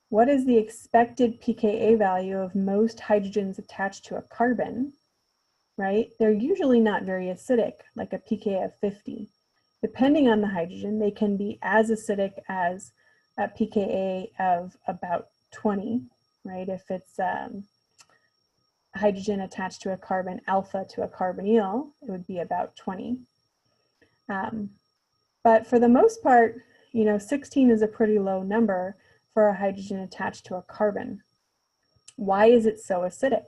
what is the expected pKa value of most hydrogens attached to a carbon, right? They're usually not very acidic, like a pKa of 50. Depending on the hydrogen, they can be as acidic as a pKa of about 20, right? If it's hydrogen attached to a carbon alpha to a carbonyl, it would be about 20. But for the most part, 16 is a pretty low number for a hydrogen attached to a carbon. Why is it so acidic,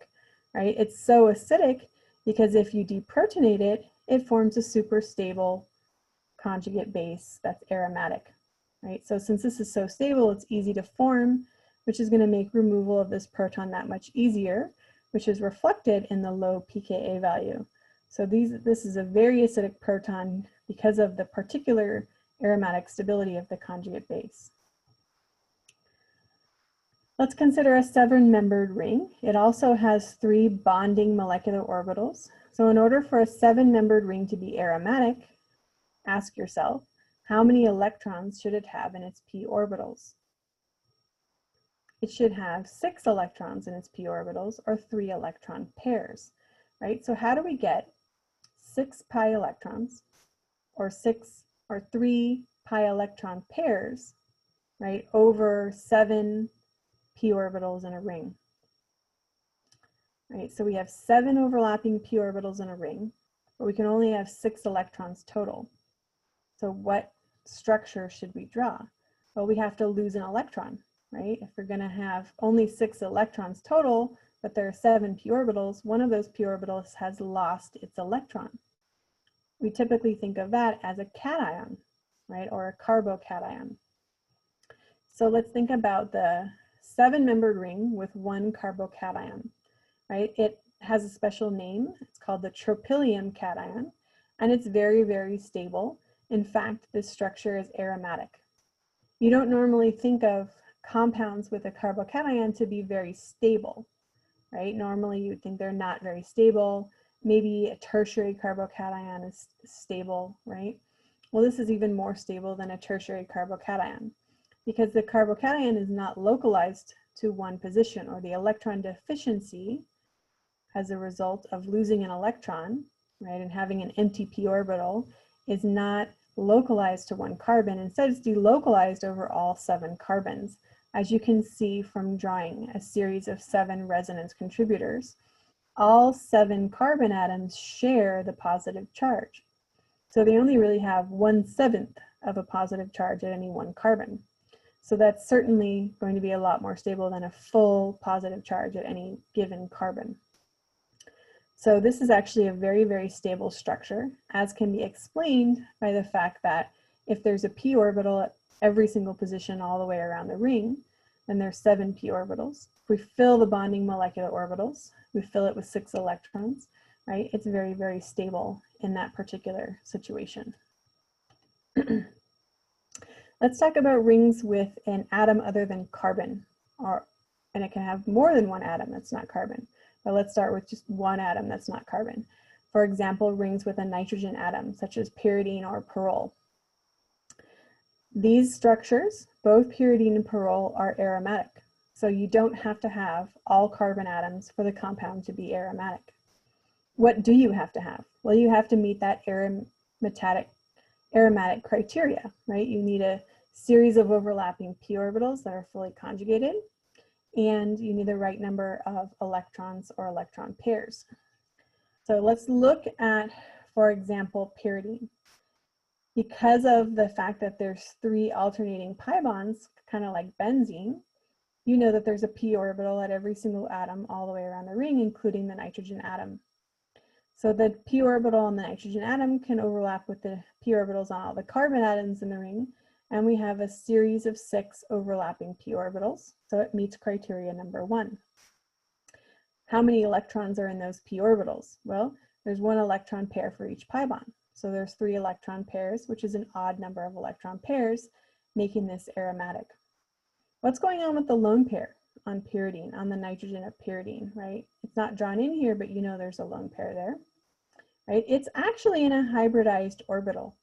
right? It's so acidic because if you deprotonate it, it forms a super stable conjugate base that's aromatic, right? So since this is so stable, it's easy to form, which is going to make removal of this proton that much easier, which is reflected in the low pKa value. So this is a very acidic proton because of the particular aromatic stability of the conjugate base. Let's consider a 7-membered ring. It also has 3 bonding molecular orbitals. So in order for a 7-membered ring to be aromatic, ask yourself, how many electrons should it have in its p orbitals? It should have 6 electrons in its p orbitals, or 3 electron pairs, right? So how do we get 6 pi electrons, or 3 pi electron pairs, right, over 7 p orbitals in a ring? Right, so we have 7 overlapping p orbitals in a ring, but we can only have 6 electrons total. So what structure should we draw? Well, we have to lose an electron, right? If we're going to have only 6 electrons total, but there are 7 p orbitals, one of those p orbitals has lost its electron. We typically think of that as a cation, right, or a carbocation. So let's think about the 7-membered ring with 1 carbocation, right? It has a special name. It's called the tropylium cation, and it's very, very stable. In fact, this structure is aromatic. You don't normally think of compounds with a carbocation to be very stable, right? Normally you would think they're not very stable. Maybe a tertiary carbocation is stable, right? Well, this is even more stable than a tertiary carbocation because the carbocation is not localized to one position, or the electron deficiency as a result of losing an electron, right, and having an empty p orbital is not localized to one carbon. Instead, it's delocalized over all 7 carbons, as you can see from drawing a series of 7 resonance contributors. All 7 carbon atoms share the positive charge. So they only really have 1/7 of a positive charge at any one carbon. So that's certainly going to be a lot more stable than a full positive charge at any given carbon. So this is actually a very, very stable structure, as can be explained by the fact that if there's a p orbital at every single position all the way around the ring, then there's 7 p orbitals. If we fill the bonding molecular orbitals, we fill it with 6 electrons, right? It's very, very stable in that particular situation. Let's talk about rings with an atom other than carbon, and it can have more than one atom that's not carbon. But let's start with just one atom that's not carbon. For example, rings with a nitrogen atom, such as pyridine or pyrrole. These structures, both pyridine and pyrrole, are aromatic. So you don't have to have all carbon atoms for the compound to be aromatic. What do you have to have? Well, you have to meet that aromatic criteria, right? You need a series of overlapping p orbitals that are fully conjugated, and you need the right number of electrons or electron pairs. So let's look at, for example, pyridine. Because of the fact that there's 3 alternating pi bonds, kind of like benzene, you know that there's a p orbital at every single atom all the way around the ring, including the nitrogen atom. So the p orbital on the nitrogen atom can overlap with the p orbitals on all the carbon atoms in the ring, and we have a series of 6 overlapping p orbitals, so it meets criteria number 1. How many electrons are in those p orbitals? Well, there's 1 electron pair for each pi bond. So there's 3 electron pairs, which is an odd number of electron pairs, making this aromatic. What's going on with the lone pair on pyridine, on the nitrogen of pyridine, right? It's not drawn in here, but you know there's a lone pair there, right? It's actually in a hybridized orbital.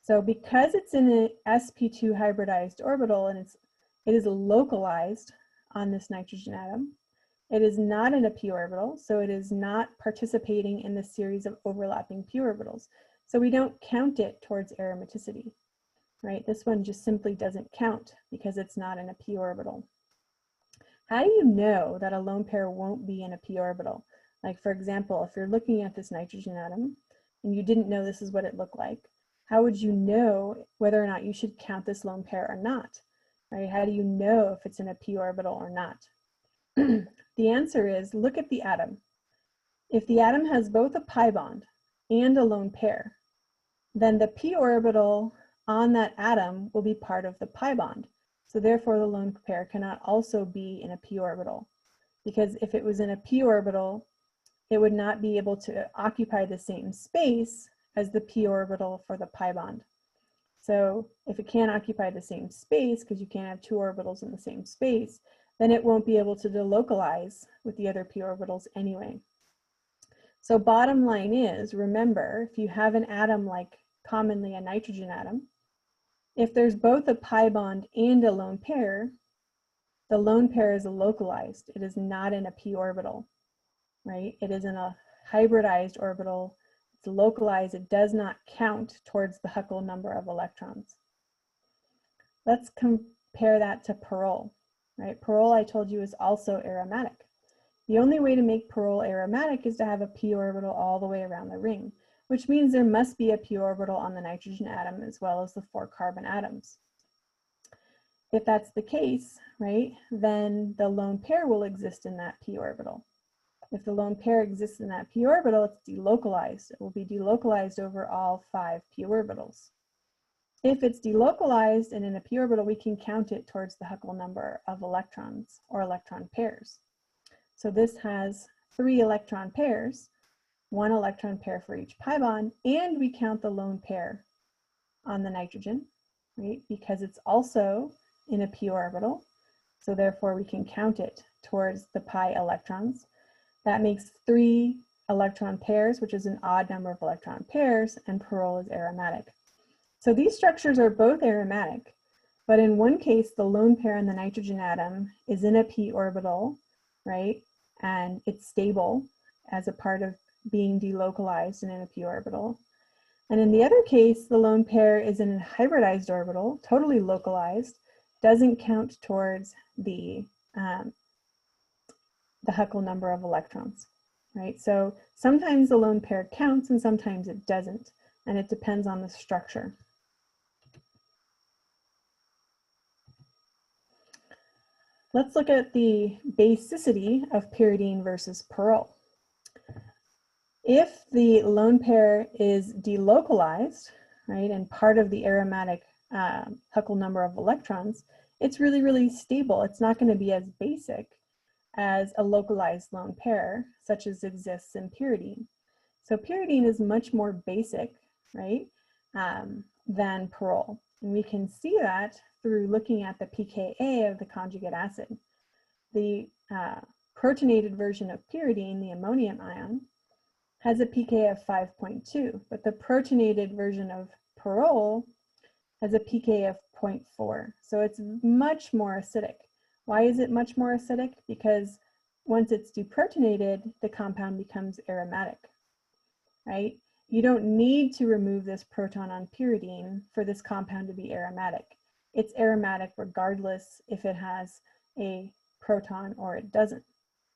So because it's in an sp2 hybridized orbital and it is localized on this nitrogen atom, it is not in a p orbital, so it is not participating in the series of overlapping p orbitals. So we don't count it towards aromaticity, right? This one just simply doesn't count because it's not in a p orbital. How do you know that a lone pair won't be in a p orbital? Like, for example, if you're looking at this nitrogen atom and you didn't know this is what it looked like, how would you know whether or not you should count this lone pair or not, right? How do you know if it's in a p orbital or not? The answer is, look at the atom. If the atom has both a pi bond and a lone pair, then the p orbital on that atom will be part of the pi bond. So therefore the lone pair cannot also be in a p orbital, because if it was in a p orbital, it would not be able to occupy the same space as the p orbital for the pi bond. So if it can't occupy the same space, because you can't have 2 orbitals in the same space, then it won't be able to delocalize with the other p orbitals anyway. So bottom line is, remember, if you have an atom like commonly a nitrogen atom, if there's both a pi bond and a lone pair, the lone pair is localized. It is not in a p orbital, right? It is in a hybridized orbital. It's localized. It does not count towards the Huckel number of electrons. Let's compare that to Perol, right? Perol, I told you, is also aromatic. The only way to make Perol aromatic is to have a p orbital all the way around the ring, which means there must be a p orbital on the nitrogen atom as well as the 4 carbon atoms. If that's the case, right, then the lone pair will exist in that p orbital. If the lone pair exists in that p orbital, it's delocalized. It will be delocalized over all 5 p orbitals. If it's delocalized and in a p orbital, we can count it towards the Huckel number of electrons or electron pairs. So this has 3 electron pairs, 1 electron pair for each pi bond, and we count the lone pair on the nitrogen, right? Because it's also in a p orbital, so therefore we can count it towards the pi electrons. That makes 3 electron pairs, which is an odd number of electron pairs, and Perol is aromatic. So these structures are both aromatic, but in one case, the lone pair in the nitrogen atom is in a p orbital, right? And it's stable as a part of being delocalized and in a p orbital. And in the other case, the lone pair is in a hybridized orbital, totally localized, doesn't count towards the Huckel number of electrons, right? So sometimes the lone pair counts and sometimes it doesn't, and it depends on the structure. Let's look at the basicity of pyridine versus Perol. If the lone pair is delocalized, right, and part of the aromatic Huckel number of electrons, it's really, really stable. It's not going to be as basic as a localized lone pair, such as exists in pyridine. So pyridine is much more basic, right, than Perol. And we can see that through looking at the pKa of the conjugate acid. The protonated version of pyridine, the ammonium ion, has a pK of 5.2, but the protonated version of Perol has a pK of 0.4. So it's much more acidic. Why is it much more acidic? Because once it's deprotonated, the compound becomes aromatic, right? You don't need to remove this proton on pyridine for this compound to be aromatic. It's aromatic regardless if it has a proton or it doesn't,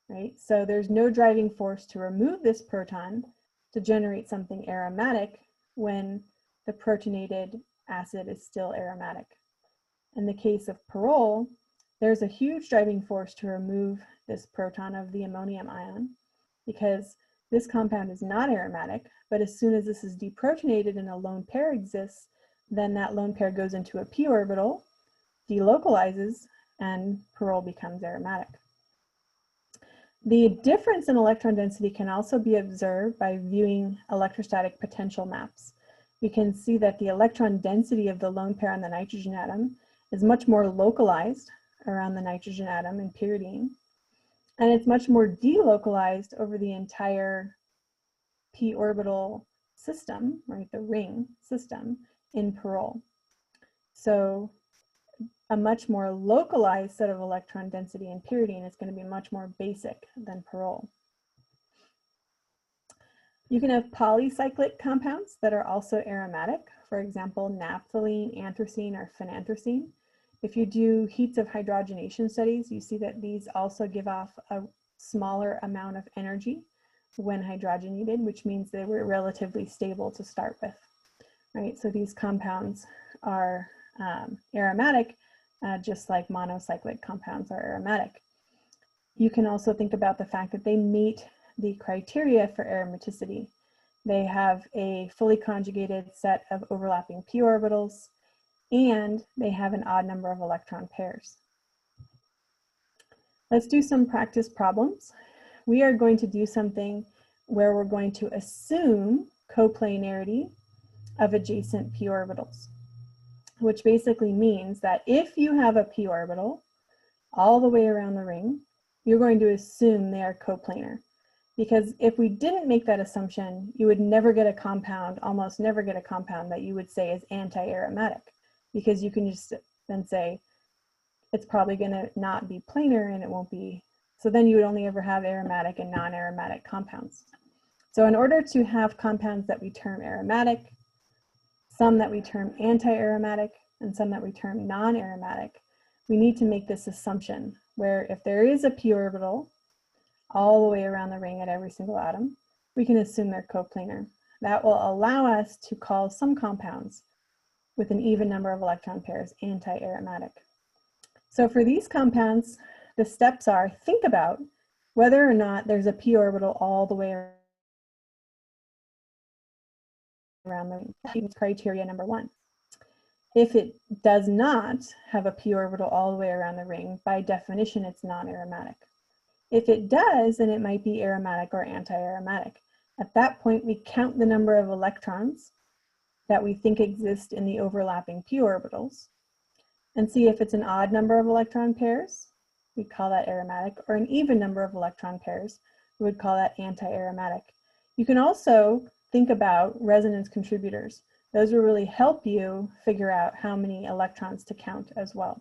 right? So there's no driving force to remove this proton to generate something aromatic when the protonated acid is still aromatic. In the case of Perol, there's a huge driving force to remove this proton of the ammonium ion, because this compound is not aromatic, but as soon as this is deprotonated and a lone pair exists, then that lone pair goes into a p orbital, delocalizes, and pyrrole becomes aromatic. The difference in electron density can also be observed by viewing electrostatic potential maps. We can see that the electron density of the lone pair on the nitrogen atom is much more localized around the nitrogen atom in pyridine, and it's much more delocalized over the entire p orbital system, right, the ring system in pyrrole. So a much more localized set of electron density in pyridine is going to be much more basic than pyrrole. You can have polycyclic compounds that are also aromatic, for example, naphthalene, anthracene, or phenanthracene. If you do heats of hydrogenation studies, you see that these also give off a smaller amount of energy when hydrogenated, which means they were relatively stable to start with, right? So these compounds are aromatic, just like monocyclic compounds are aromatic. You can also think about the fact that they meet the criteria for aromaticity. They have a fully conjugated set of overlapping p orbitals, and they have an odd number of electron pairs. Let's do some practice problems. We are going to do something where we're going to assume coplanarity of adjacent p orbitals, which basically means that if you have a p orbital all the way around the ring, you're going to assume they are coplanar. Because if we didn't make that assumption, you would never get a compound, almost never get a compound that you would say is anti-aromatic, because you can just then say it's probably going to not be planar and it won't be, so then you would only ever have aromatic and non-aromatic compounds. So in order to have compounds that we term aromatic, some that we term anti-aromatic, and some that we term non-aromatic, we need to make this assumption where if there is a p orbital all the way around the ring at every single atom, we can assume they're coplanar. That will allow us to call some compounds with an even number of electron pairs anti-aromatic. So for these compounds, the steps are think about whether or not there's a p orbital all the way around the ring. Criteria number one. If it does not have a p orbital all the way around the ring, by definition, it's non-aromatic. If it does, then it might be aromatic or anti-aromatic. At that point, we count the number of electrons that we think exist in the overlapping p orbitals and see if it's an odd number of electron pairs, we call that aromatic, or an even number of electron pairs, we would call that anti-aromatic. You can also think about resonance contributors. Those will really help you figure out how many electrons to count as well.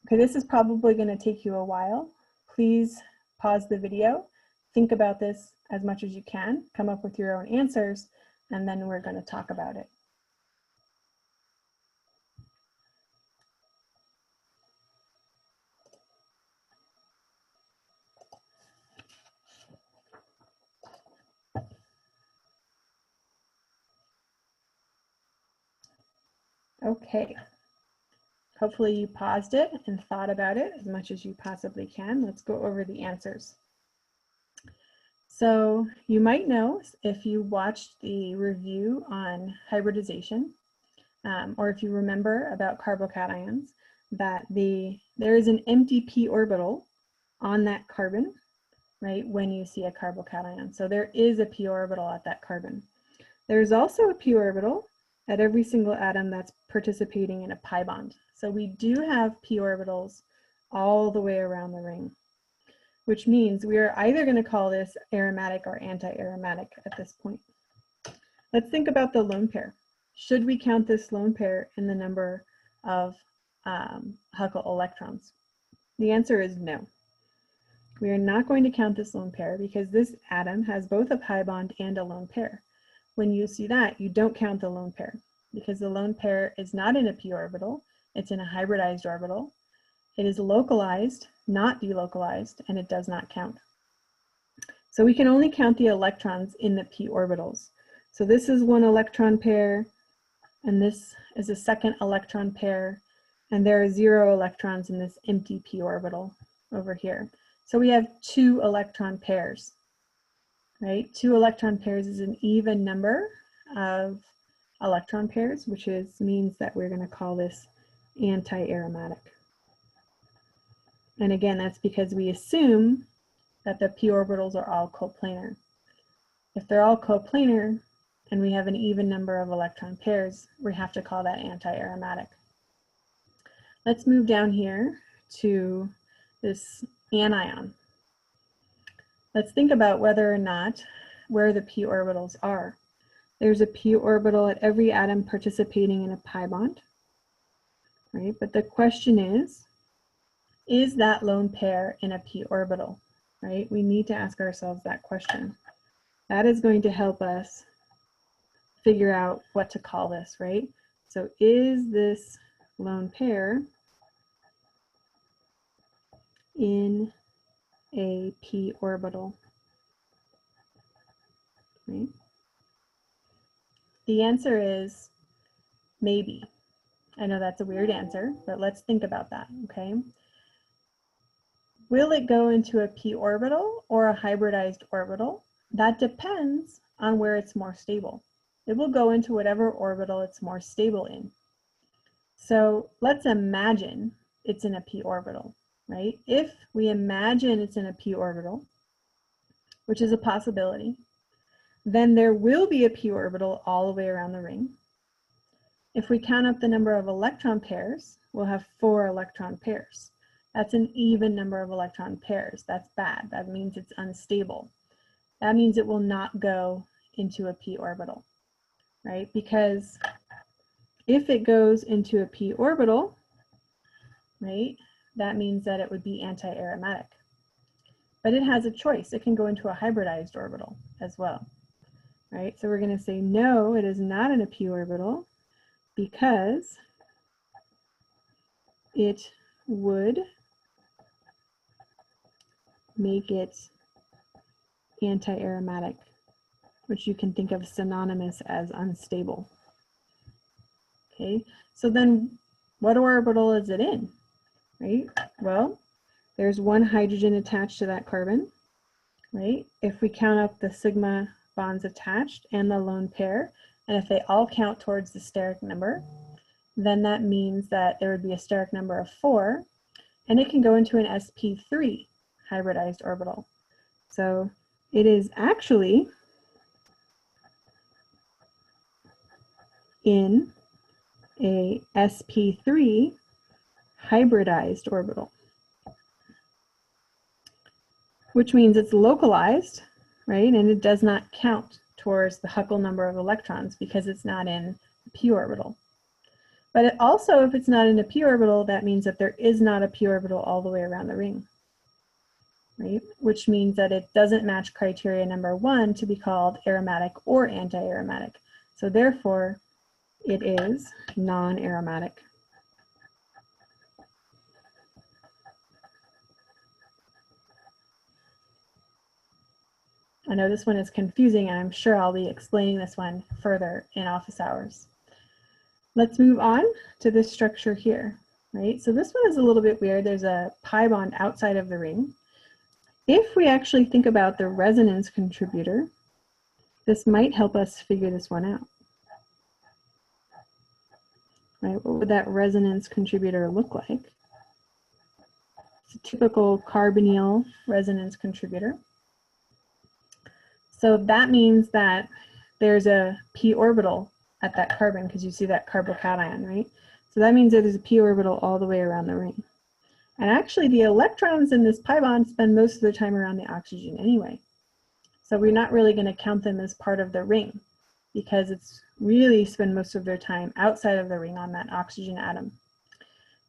Okay, this is probably going to take you a while. Please pause the video, think about this as much as you can, come up with your own answers, and then we're going to talk about it. Okay, hopefully you paused it and thought about it as much as you possibly can. Let's go over the answers. So you might know if you watched the review on hybridization, or if you remember about carbocations, that there is an empty p orbital on that carbon, right, when you see a carbocation. So there is a p orbital at that carbon. There's also a p orbital at every single atom that's participating in a pi bond. So we do have p orbitals all the way around the ring, which means we are either going to call this aromatic or anti-aromatic at this point. Let's think about the lone pair. Should we count this lone pair in the number of Huckel electrons? The answer is no. We are not going to count this lone pair because this atom has both a pi bond and a lone pair. When you see that, you don't count the lone pair because the lone pair is not in a p orbital, it's in a hybridized orbital. It is localized, not delocalized, and it does not count. So we can only count the electrons in the p orbitals. So this is one electron pair, and this is a second electron pair. and there are 0 electrons in this empty p orbital over here. So we have 2 electron pairs, right? 2 electron pairs is an even number of electron pairs, which means that we're going to call this anti-aromatic. And again, that's because we assume that the p orbitals are all coplanar. If they're all coplanar and we have an even number of electron pairs, we have to call that anti-aromatic. Let's move down here to this anion. Let's think about whether or not where the p orbitals are. There's a p orbital at every atom participating in a pi bond, right? But the question is that lone pair in a p orbital, right? We need to ask ourselves that question. That is going to help us figure out what to call this, right? So is this lone pair in a p orbital, right? The answer is maybe. I know that's a weird answer, but let's think about that, okay? Will it go into a p orbital or a hybridized orbital? That depends on where it's more stable. It will go into whatever orbital it's more stable in. So let's imagine it's in a p orbital, right? If we imagine it's in a p orbital, which is a possibility, then there will be a p orbital all the way around the ring. If we count up the number of electron pairs, we'll have 4 electron pairs. That's an even number of electron pairs. That's bad. That means it's unstable. That means it will not go into a p orbital, right? Because if it goes into a p orbital, right, that means that it would be anti-aromatic. But it has a choice. It can go into a hybridized orbital as well, right? So we're going to say no, it is not in a p orbital because it would make it anti-aromatic, which you can think of synonymous as unstable. Okay, so then what orbital is it in, right? Well, there's 1 hydrogen attached to that carbon, right? If we count up the sigma bonds attached and the lone pair, and if they all count towards the steric number, then that means that there would be a steric number of 4, and it can go into an sp3 hybridized orbital. So it is actually in a sp3 hybridized orbital, which means it's localized, right? And it does not count towards the Huckel number of electrons because it's not in a p orbital. But it also, if it's not in a p orbital, that means that there is not a p orbital all the way around the ring, right? Which means that it doesn't match criteria number 1 to be called aromatic or anti-aromatic. So therefore, it is non-aromatic. I know this one is confusing, and I'm sure I'll be explaining this one further in office hours. Let's move on to this structure here, right? So this one is a little bit weird. There's a pi bond outside of the ring. If we actually think about the resonance contributor, this might help us figure this one out. Right? What would that resonance contributor look like? It's a typical carbonyl resonance contributor. So that means that there's a p orbital at that carbon because you see that carbocation, right? So that means that there's a p orbital all the way around the ring. And actually the electrons in this pi bond spend most of their time around the oxygen anyway. So we're not really going to count them as part of the ring because it's really spend most of their time outside of the ring on that oxygen atom.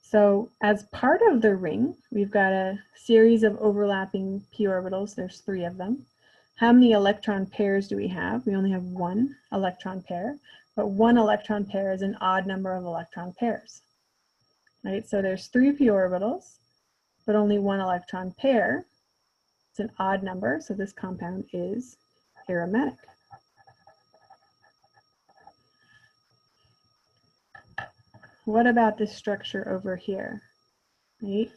So as part of the ring, we've got a series of overlapping p orbitals. There's 3 of them. How many electron pairs do we have? We only have 1 electron pair, but 1 electron pair is an odd number of electron pairs, right? So there's 3 p orbitals, but only 1 electron pair. It's an odd number, so this compound is aromatic. what about this structure over here, right?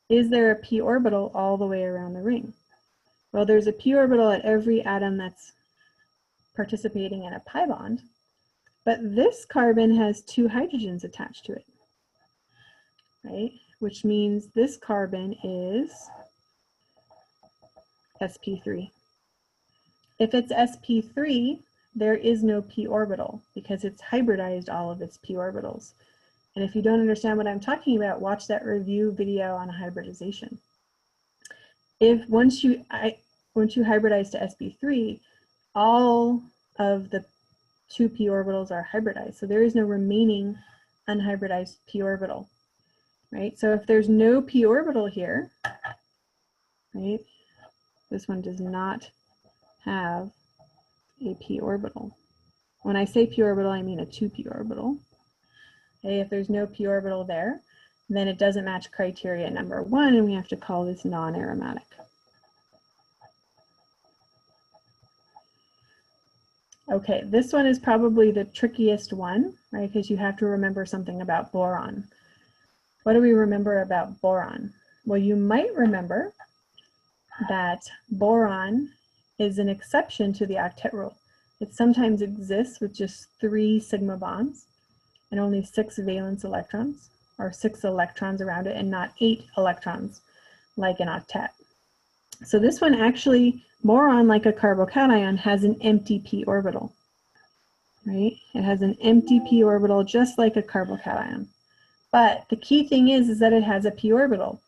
Is there a p orbital all the way around the ring? Well, there's a p orbital at every atom that's participating in a pi bond, but this carbon has 2 hydrogens attached to it, right? Which means this carbon is sp3. If it's sp3, there is no p orbital because it's hybridized all of its p orbitals. And if you don't understand what I'm talking about, watch that review video on hybridization. Once you hybridize to sp3, all of the 2 p orbitals are hybridized. So there is no remaining unhybridized p orbital, right? So if there's no p orbital here, right, this one does not have a p orbital. When I say p orbital, I mean a 2p orbital. Okay, if there's no p orbital there, then it doesn't match criteria number 1, and we have to call this non-aromatic. Okay, this one is probably the trickiest one, right? Because you have to remember something about boron. What do we remember about boron? Well, you might remember that boron is an exception to the octet rule. It sometimes exists with just 3 sigma bonds and only 6 valence electrons, or 6 electrons around it, and not 8 electrons like an octet. So this one actually, boron, like a carbocation, has an empty p orbital, right? It has an empty p orbital just like a carbocation. But the key thing is that it has a p orbital,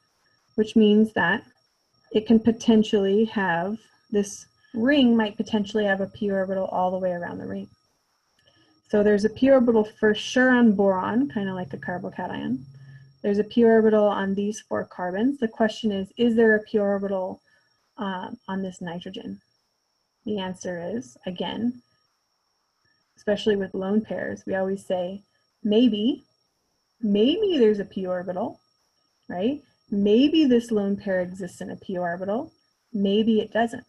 which means that it can potentially have, this ring might potentially have a p orbital all the way around the ring. So there's a p orbital for sure on boron, kind of like a carbocation. There's a p orbital on these 4 carbons. The question is there a p orbital on this nitrogen? The answer is, again, especially with lone pairs, we always say maybe there's a p orbital, right? Maybe this lone pair exists in a p orbital, maybe it doesn't.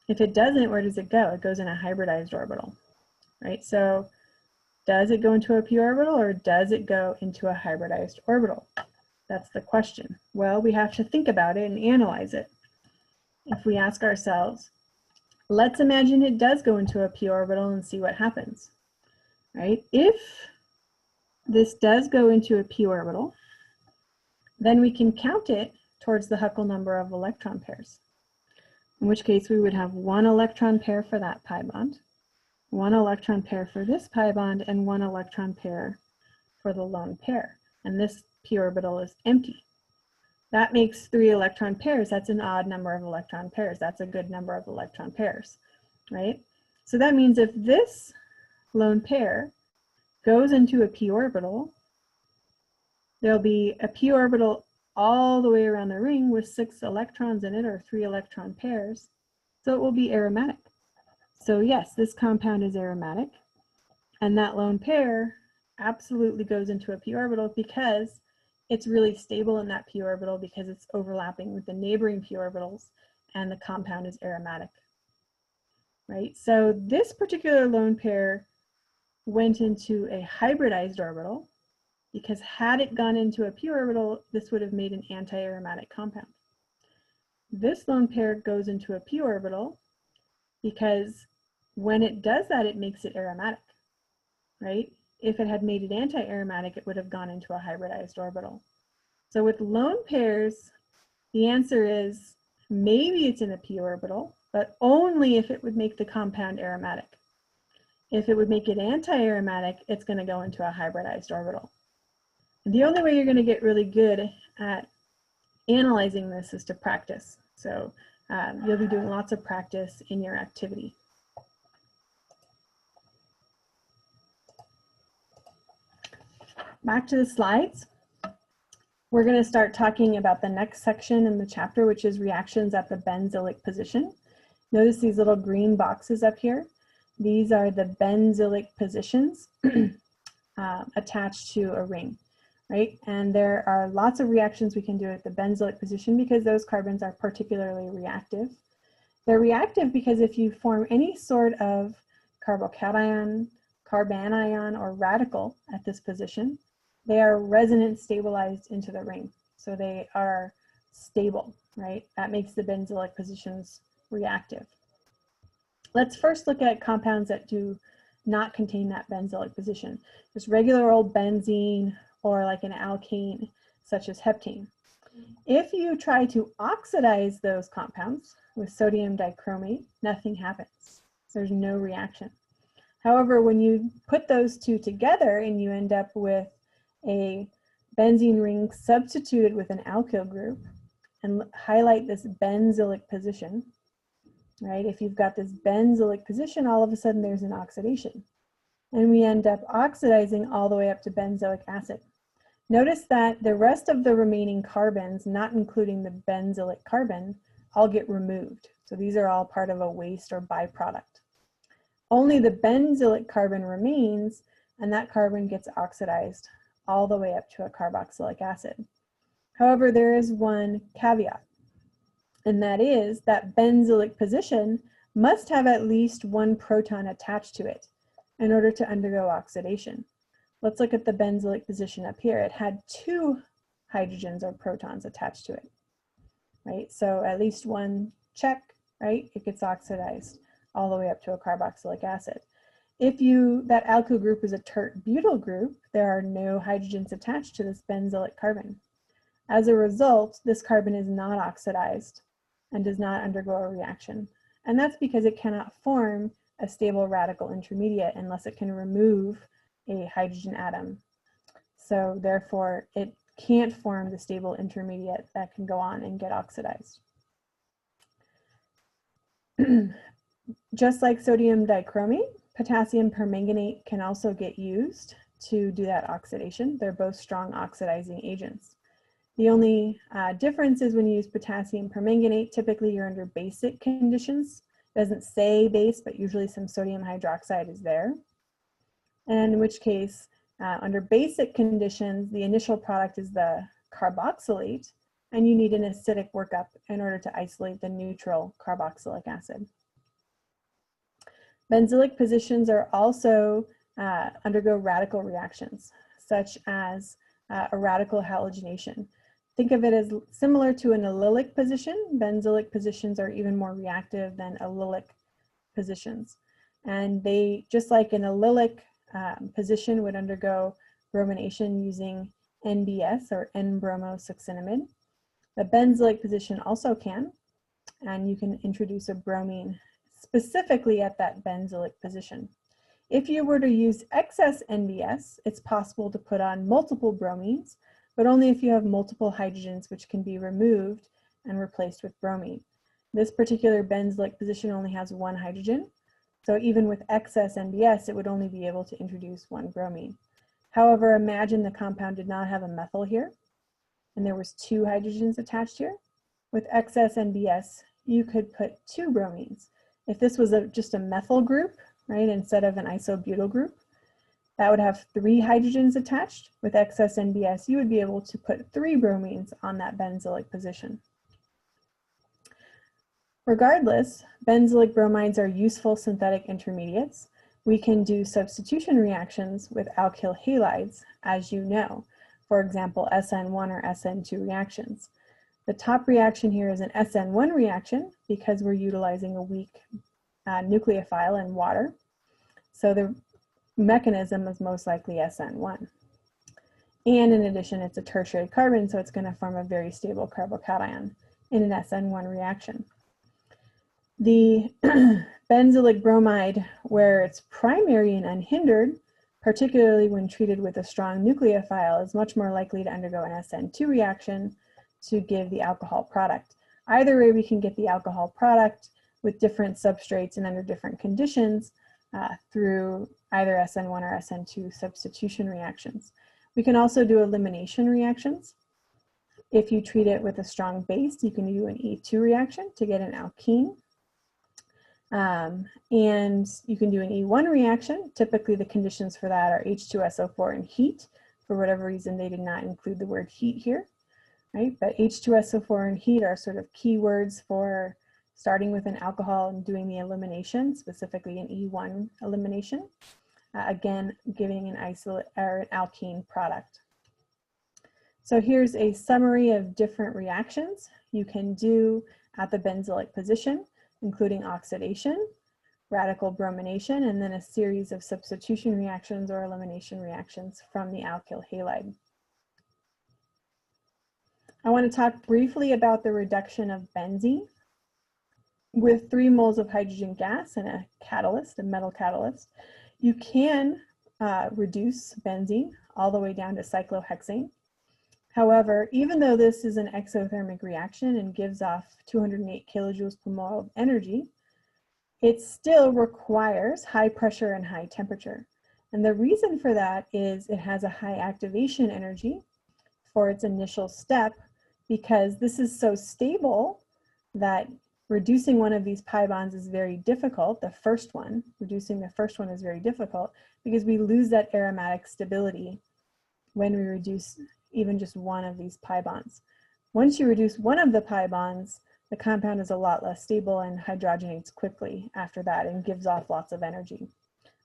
If it doesn't, where does it go? It goes in a hybridized orbital, right? So does it go into a p orbital or does it go into a hybridized orbital? That's the question. Well, we have to think about it and analyze it. If we ask ourselves, let's imagine it does go into a p orbital and see what happens, right? If this does go into a p orbital, then we can count it towards the Huckel number of electron pairs, in which case we would have 1 electron pair for that pi bond, 1 electron pair for this pi bond, and 1 electron pair for the lone pair. And this p orbital is empty. That makes 3 electron pairs. That's an odd number of electron pairs. That's a good number of electron pairs, right? So that means if this lone pair goes into a p orbital, there'll be a p orbital all the way around the ring with 6 electrons in it, or 3 electron pairs. So it will be aromatic. So yes, this compound is aromatic, and that lone pair absolutely goes into a p orbital because it's really stable in that p orbital because it's overlapping with the neighboring p orbitals, and the compound is aromatic, right? So this particular lone pair went into a hybridized orbital because had it gone into a p orbital, this would have made an anti-aromatic compound. This lone pair goes into a p orbital because when it does that, it makes it aromatic, right? If it had made it anti-aromatic, it would have gone into a hybridized orbital. So with lone pairs, the answer is maybe it's in a p orbital, but only if it would make the compound aromatic. If it would make it anti-aromatic, it's going to go into a hybridized orbital. And the only way you're going to get really good at analyzing this is to practice. So you'll be doing lots of practice in your activity. Back to the slides. We're going to start talking about the next section in the chapter, which is reactions at the benzylic position. Notice these little green boxes up here. These are the benzylic positions attached to a ring, right? And there are lots of reactions we can do at the benzylic position because those carbons are particularly reactive. They're reactive because if you form any sort of carbocation, carbanion, or radical at this position, they are resonance stabilized into the ring. So they are stable, right? That makes the benzylic positions reactive. Let's first look at compounds that do not contain that benzylic position. Just regular old benzene or like an alkane, such as heptane. If you try to oxidize those compounds with sodium dichromate, nothing happens. There's no reaction. However, when you put those two together and you end up with a benzene ring substituted with an alkyl group and highlight this benzylic position, right? If you've got this benzylic position, all of a sudden there's an oxidation. And we end up oxidizing all the way up to benzoic acid. Notice that the rest of the remaining carbons, not including the benzylic carbon, all get removed. So these are all part of a waste or byproduct. Only the benzylic carbon remains, and that carbon gets oxidized all the way up to a carboxylic acid. However, there is one caveat, and that is that benzylic position must have at least one proton attached to it in order to undergo oxidation. Let's look at the benzylic position up here. It had 2 hydrogens or protons attached to it, right? So at least one check, right? It gets oxidized all the way up to a carboxylic acid. If that alkyl group is a tert-butyl group, there are no hydrogens attached to this benzylic carbon. As a result, this carbon is not oxidized and does not undergo a reaction. And that's because it cannot form a stable radical intermediate unless it can remove a hydrogen atom. So therefore, it can't form the stable intermediate that can go on and get oxidized. Just like sodium dichromate, potassium permanganate can also get used to do that oxidation. They're both strong oxidizing agents. The only difference is when you use potassium permanganate, typically you're under basic conditions. It doesn't say base, but usually some sodium hydroxide is there. And in which case, under basic conditions, the initial product is the carboxylate, and you need an acidic workup in order to isolate the neutral carboxylic acid. Benzylic positions are also undergo radical reactions, such as a radical halogenation. Think of it as similar to an allylic position. Benzylic positions are even more reactive than allylic positions. And they, just like an allylic position would undergo bromination using NBS or N-bromosuccinimide, the benzylic position also can, and you can introduce a bromine specifically at that benzylic position. If you were to use excess NBS, it's possible to put on multiple bromines, but only if you have multiple hydrogens which can be removed and replaced with bromine. This particular benzylic position only has 1 hydrogen, so even with excess NBS, it would only be able to introduce 1 bromine. However, imagine the compound did not have a methyl here, and there was 2 hydrogens attached here. With excess NBS, you could put 2 bromines. If this was just a methyl group, right, instead of an isobutyl group, that would have 3 hydrogens attached. With excess NBS, you would be able to put 3 bromines on that benzylic position. Regardless, benzylic bromides are useful synthetic intermediates. We can do substitution reactions with alkyl halides, as you know. For example, SN1 or SN2 reactions. The top reaction here is an SN1 reaction because we're utilizing a weak nucleophile in water. So the mechanism is most likely SN1. And in addition, it's a tertiary carbon, so it's going to form a very stable carbocation in an SN1 reaction. The benzylic bromide, where it's primary and unhindered, particularly when treated with a strong nucleophile, is much more likely to undergo an SN2 reaction to give the alcohol product. Either way, we can get the alcohol product with different substrates and under different conditions through either SN1 or SN2 substitution reactions. We can also do elimination reactions. If you treat it with a strong base, you can do an E2 reaction to get an alkene. And you can do an E1 reaction. Typically the conditions for that are H2SO4 and heat. For whatever reason, they did not include the word heat here, right? But H2SO4 and heat are sort of keywords for starting with an alcohol and doing the elimination, specifically an E1 elimination. Again, giving an isolate or an alkene product. So here's a summary of different reactions you can do at the benzoic position, including oxidation, radical bromination, and then a series of substitution reactions or elimination reactions from the alkyl halide. I want to talk briefly about the reduction of benzene. With 3 moles of hydrogen gas and a catalyst, a metal catalyst, you can reduce benzene all the way down to cyclohexane. However, even though this is an exothermic reaction and gives off 208 kilojoules per mole of energy, it still requires high pressure and high temperature. And the reason for that is it has a high activation energy for its initial step, because this is so stable that reducing one of these pi bonds is very difficult. The first one, reducing the first one is very difficult because we lose that aromatic stability when we reduce even just one of these pi bonds. Once you reduce one of the pi bonds, the compound is a lot less stable and hydrogenates quickly after that and gives off lots of energy.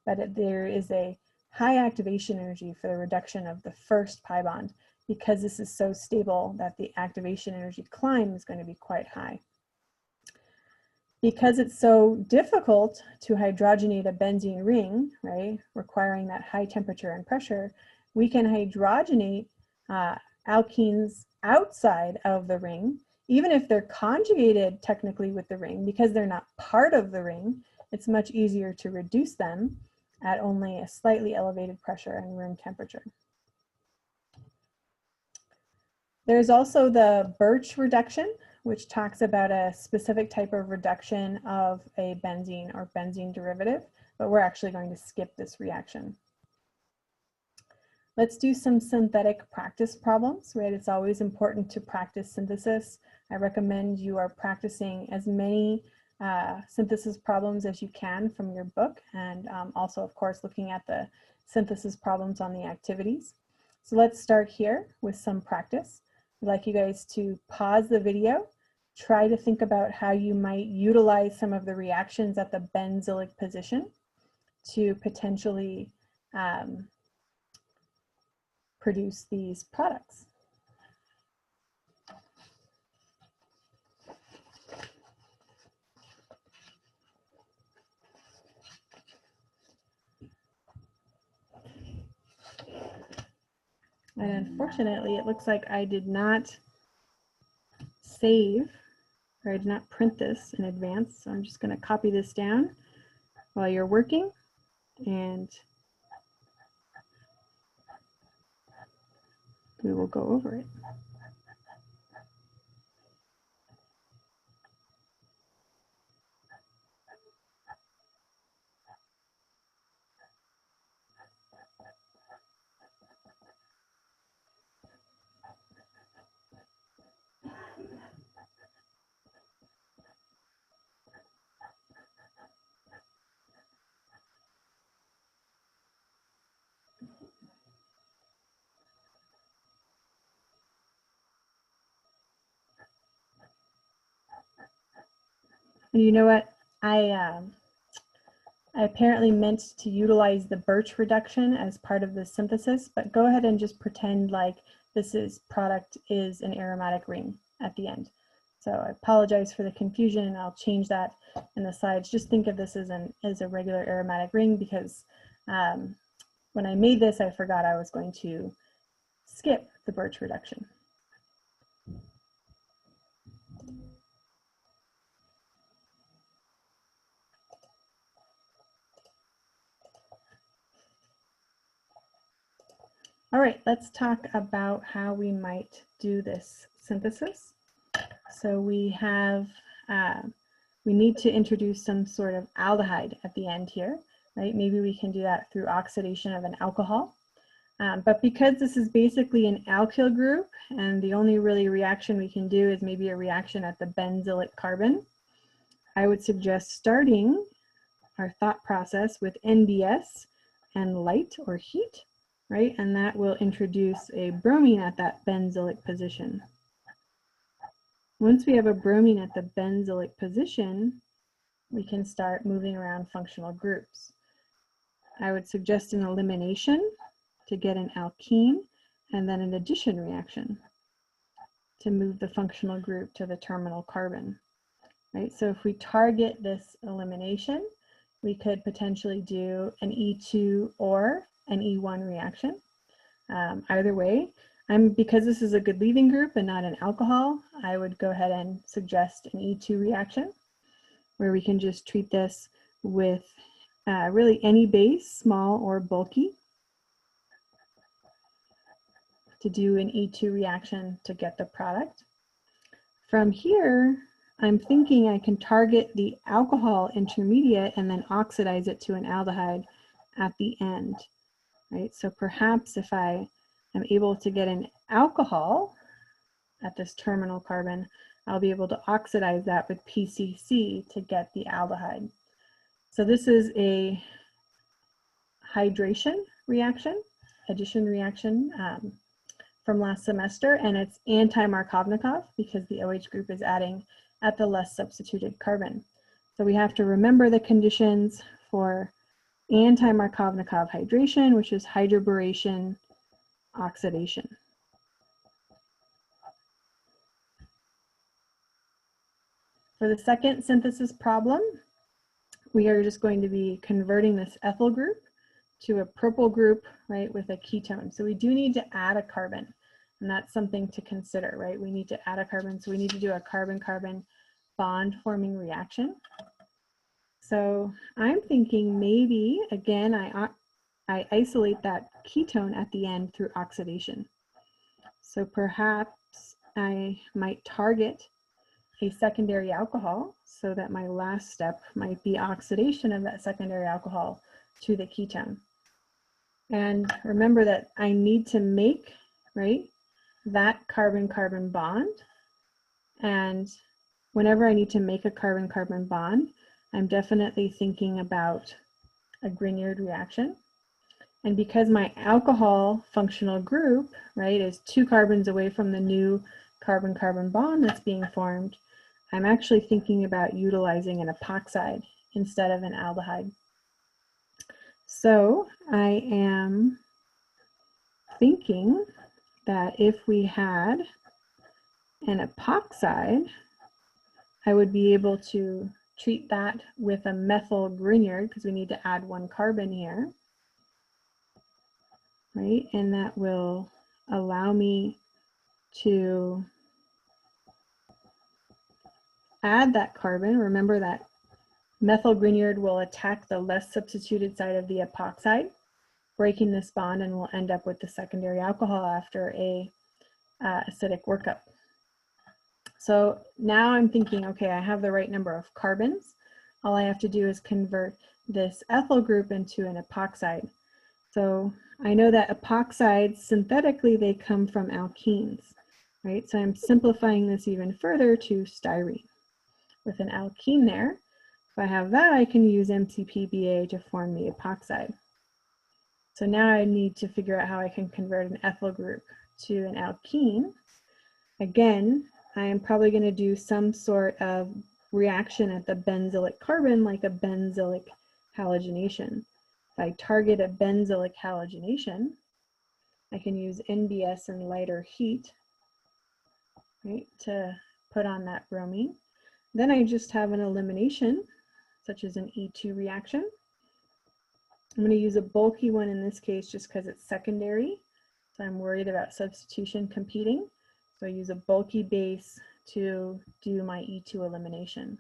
But there is a high activation energy for the reduction of the first pi bond because this is so stable that the activation energy climb is going to be quite high. Because it's so difficult to hydrogenate a benzene ring, right, requiring that high temperature and pressure, we can hydrogenate alkenes outside of the ring, even if they're conjugated technically with the ring. Because they're not part of the ring, it's much easier to reduce them at only a slightly elevated pressure and room temperature. There's also the Birch reduction, which talks about a specific type of reduction of a benzene or benzene derivative, but we're actually going to skip this reaction. Let's do some synthetic practice problems, right? It's always important to practice synthesis. I recommend you are practicing as many synthesis problems as you can from your book, and also, of course, looking at the synthesis problems on the activities. So let's start here with some practice. I'd like you guys to pause the video, try to think about how you might utilize some of the reactions at the benzoic position to potentially produce these products. And unfortunately, it looks like I did not save, or I did not print this in advance. So I'm just going to copy this down while you're working, and we will go over it. And you know what? I apparently meant to utilize the Birch reduction as part of the synthesis, but go ahead and just pretend like product is an aromatic ring at the end. So I apologize for the confusion, and I'll change that in the slides. Just think of this as a regular aromatic ring, because when I made this, I forgot I was going to skip the Birch reduction. All right, let's talk about how we might do this synthesis. So we have, we need to introduce some sort of aldehyde at the end here, right? Maybe we can do that through oxidation of an alcohol. But because this is basically an alkyl group, and the only really reaction we can do is maybe a reaction at the benzoic carbon, I would suggest starting our thought process with NBS and light or heat, right? And that will introduce a bromine at that benzoic position. Once we have a bromine at the benzoic position, we can start moving around functional groups. I would suggest an elimination to get an alkene, and then an addition reaction to move the functional group to the terminal carbon, right? So if we target this elimination, we could potentially do an E2 or an E1 reaction. Either way, because this is a good leaving group and not an alcohol, I would go ahead and suggest an E2 reaction, where we can just treat this with really any base, small or bulky, to do an E2 reaction to get the product. From here, I'm thinking I can target the alcohol intermediate and then oxidize it to an aldehyde at the end, right? So perhaps if I am able to get an alcohol at this terminal carbon, I'll be able to oxidize that with PCC to get the aldehyde. So this is a hydration reaction, addition reaction from last semester, and it's anti-Markovnikov because the OH group is adding at the less substituted carbon. So we have to remember the conditions for anti-Markovnikov hydration, which is hydroboration, oxidation. For the second synthesis problem, we are just going to be converting this ethyl group to a propyl group, right, with a ketone. So we do need to add a carbon, and that's something to consider, right? We need to add a carbon, so we need to do a carbon-carbon bond-forming reaction. So I'm thinking maybe, again, I isolate that ketone at the end through oxidation. So perhaps I might target a secondary alcohol so that my last step might be oxidation of that secondary alcohol to the ketone. And remember that I need to make, right, that carbon-carbon bond. And whenever I need to make a carbon-carbon bond, I'm definitely thinking about a Grignard reaction. And because my alcohol functional group, right, is 2 carbons away from the new carbon-carbon bond that's being formed, I'm actually thinking about utilizing an epoxide instead of an aldehyde. So I am thinking that if we had an epoxide, I would be able to treat that with a methyl Grignard, because we need to add 1 carbon here, right? And that will allow me to add that carbon. Remember that methyl Grignard will attack the less substituted side of the epoxide, breaking this bond, and we'll end up with the secondary alcohol after a acidic workup. So now I'm thinking, okay, I have the right number of carbons. All I have to do is convert this ethyl group into an epoxide. So I know that epoxides, synthetically, they come from alkenes, right? So I'm simplifying this even further to styrene. With an alkene there, if I have that, I can use MCPBA to form the epoxide. So now I need to figure out how I can convert an ethyl group to an alkene. Again, I am probably going to do some sort of reaction at the benzylic carbon, like a benzylic halogenation. If I target a benzylic halogenation, I can use NBS and lighter heat, right, to put on that bromine. Then I just have an elimination, such as an E2 reaction. I'm going to use a bulky one in this case just because it's secondary, so I'm worried about substitution competing. So I use a bulky base to do my E2 elimination.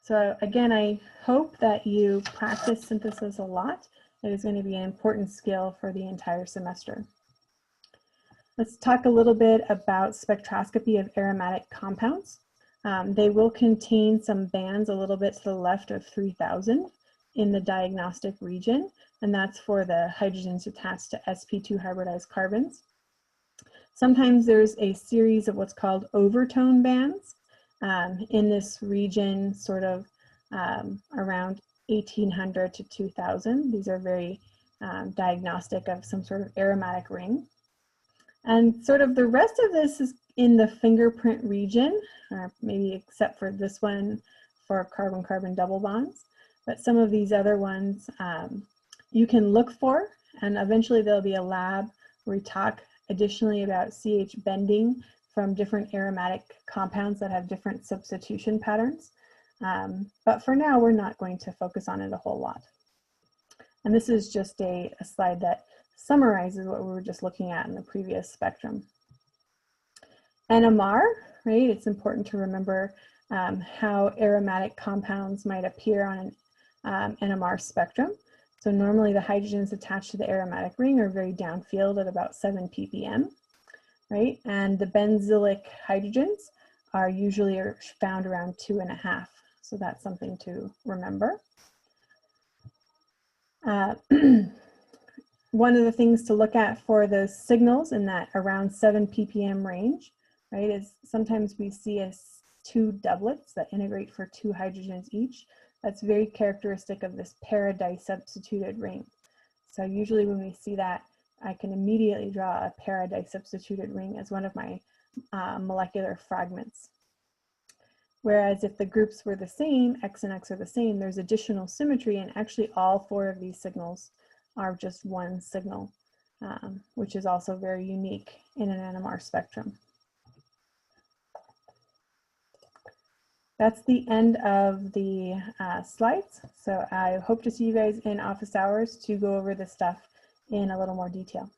So again, I hope that you practice synthesis a lot. It is going to be an important skill for the entire semester. Let's talk a little bit about spectroscopy of aromatic compounds. They will contain some bands a little bit to the left of 3000 in the diagnostic region, and that's for the hydrogens attached to sp2 hybridized carbons. Sometimes there's a series of what's called overtone bands in this region, sort of around 1800 to 2000. These are very diagnostic of some sort of aromatic ring. And sort of the rest of this is in the fingerprint region, maybe except for this one for carbon-carbon double bonds. but some of these other ones you can look for, and eventually there'll be a lab where we talk additionally about CH bending from different aromatic compounds that have different substitution patterns. But for now, we're not going to focus on it a whole lot. And this is just a slide that summarizes what we were just looking at in the previous spectrum. NMR, right? It's important to remember how aromatic compounds might appear on an NMR spectrum. So normally the hydrogens attached to the aromatic ring are very downfield at about 7 ppm, right? And the benzylic hydrogens are usually found around 2.5. So that's something to remember. One of the things to look at for those signals in that around 7 ppm range, right, is sometimes we see two doublets that integrate for 2 hydrogens each. That's very characteristic of this para-disubstituted ring. So usually when we see that, I can immediately draw a para-disubstituted ring as one of my molecular fragments. Whereas if the groups were the same, X and X are the same, there's additional symmetry, and actually all 4 of these signals are just one signal, which is also very unique in an NMR spectrum. That's the end of the slides. So I hope to see you guys in office hours to go over this stuff in a little more detail.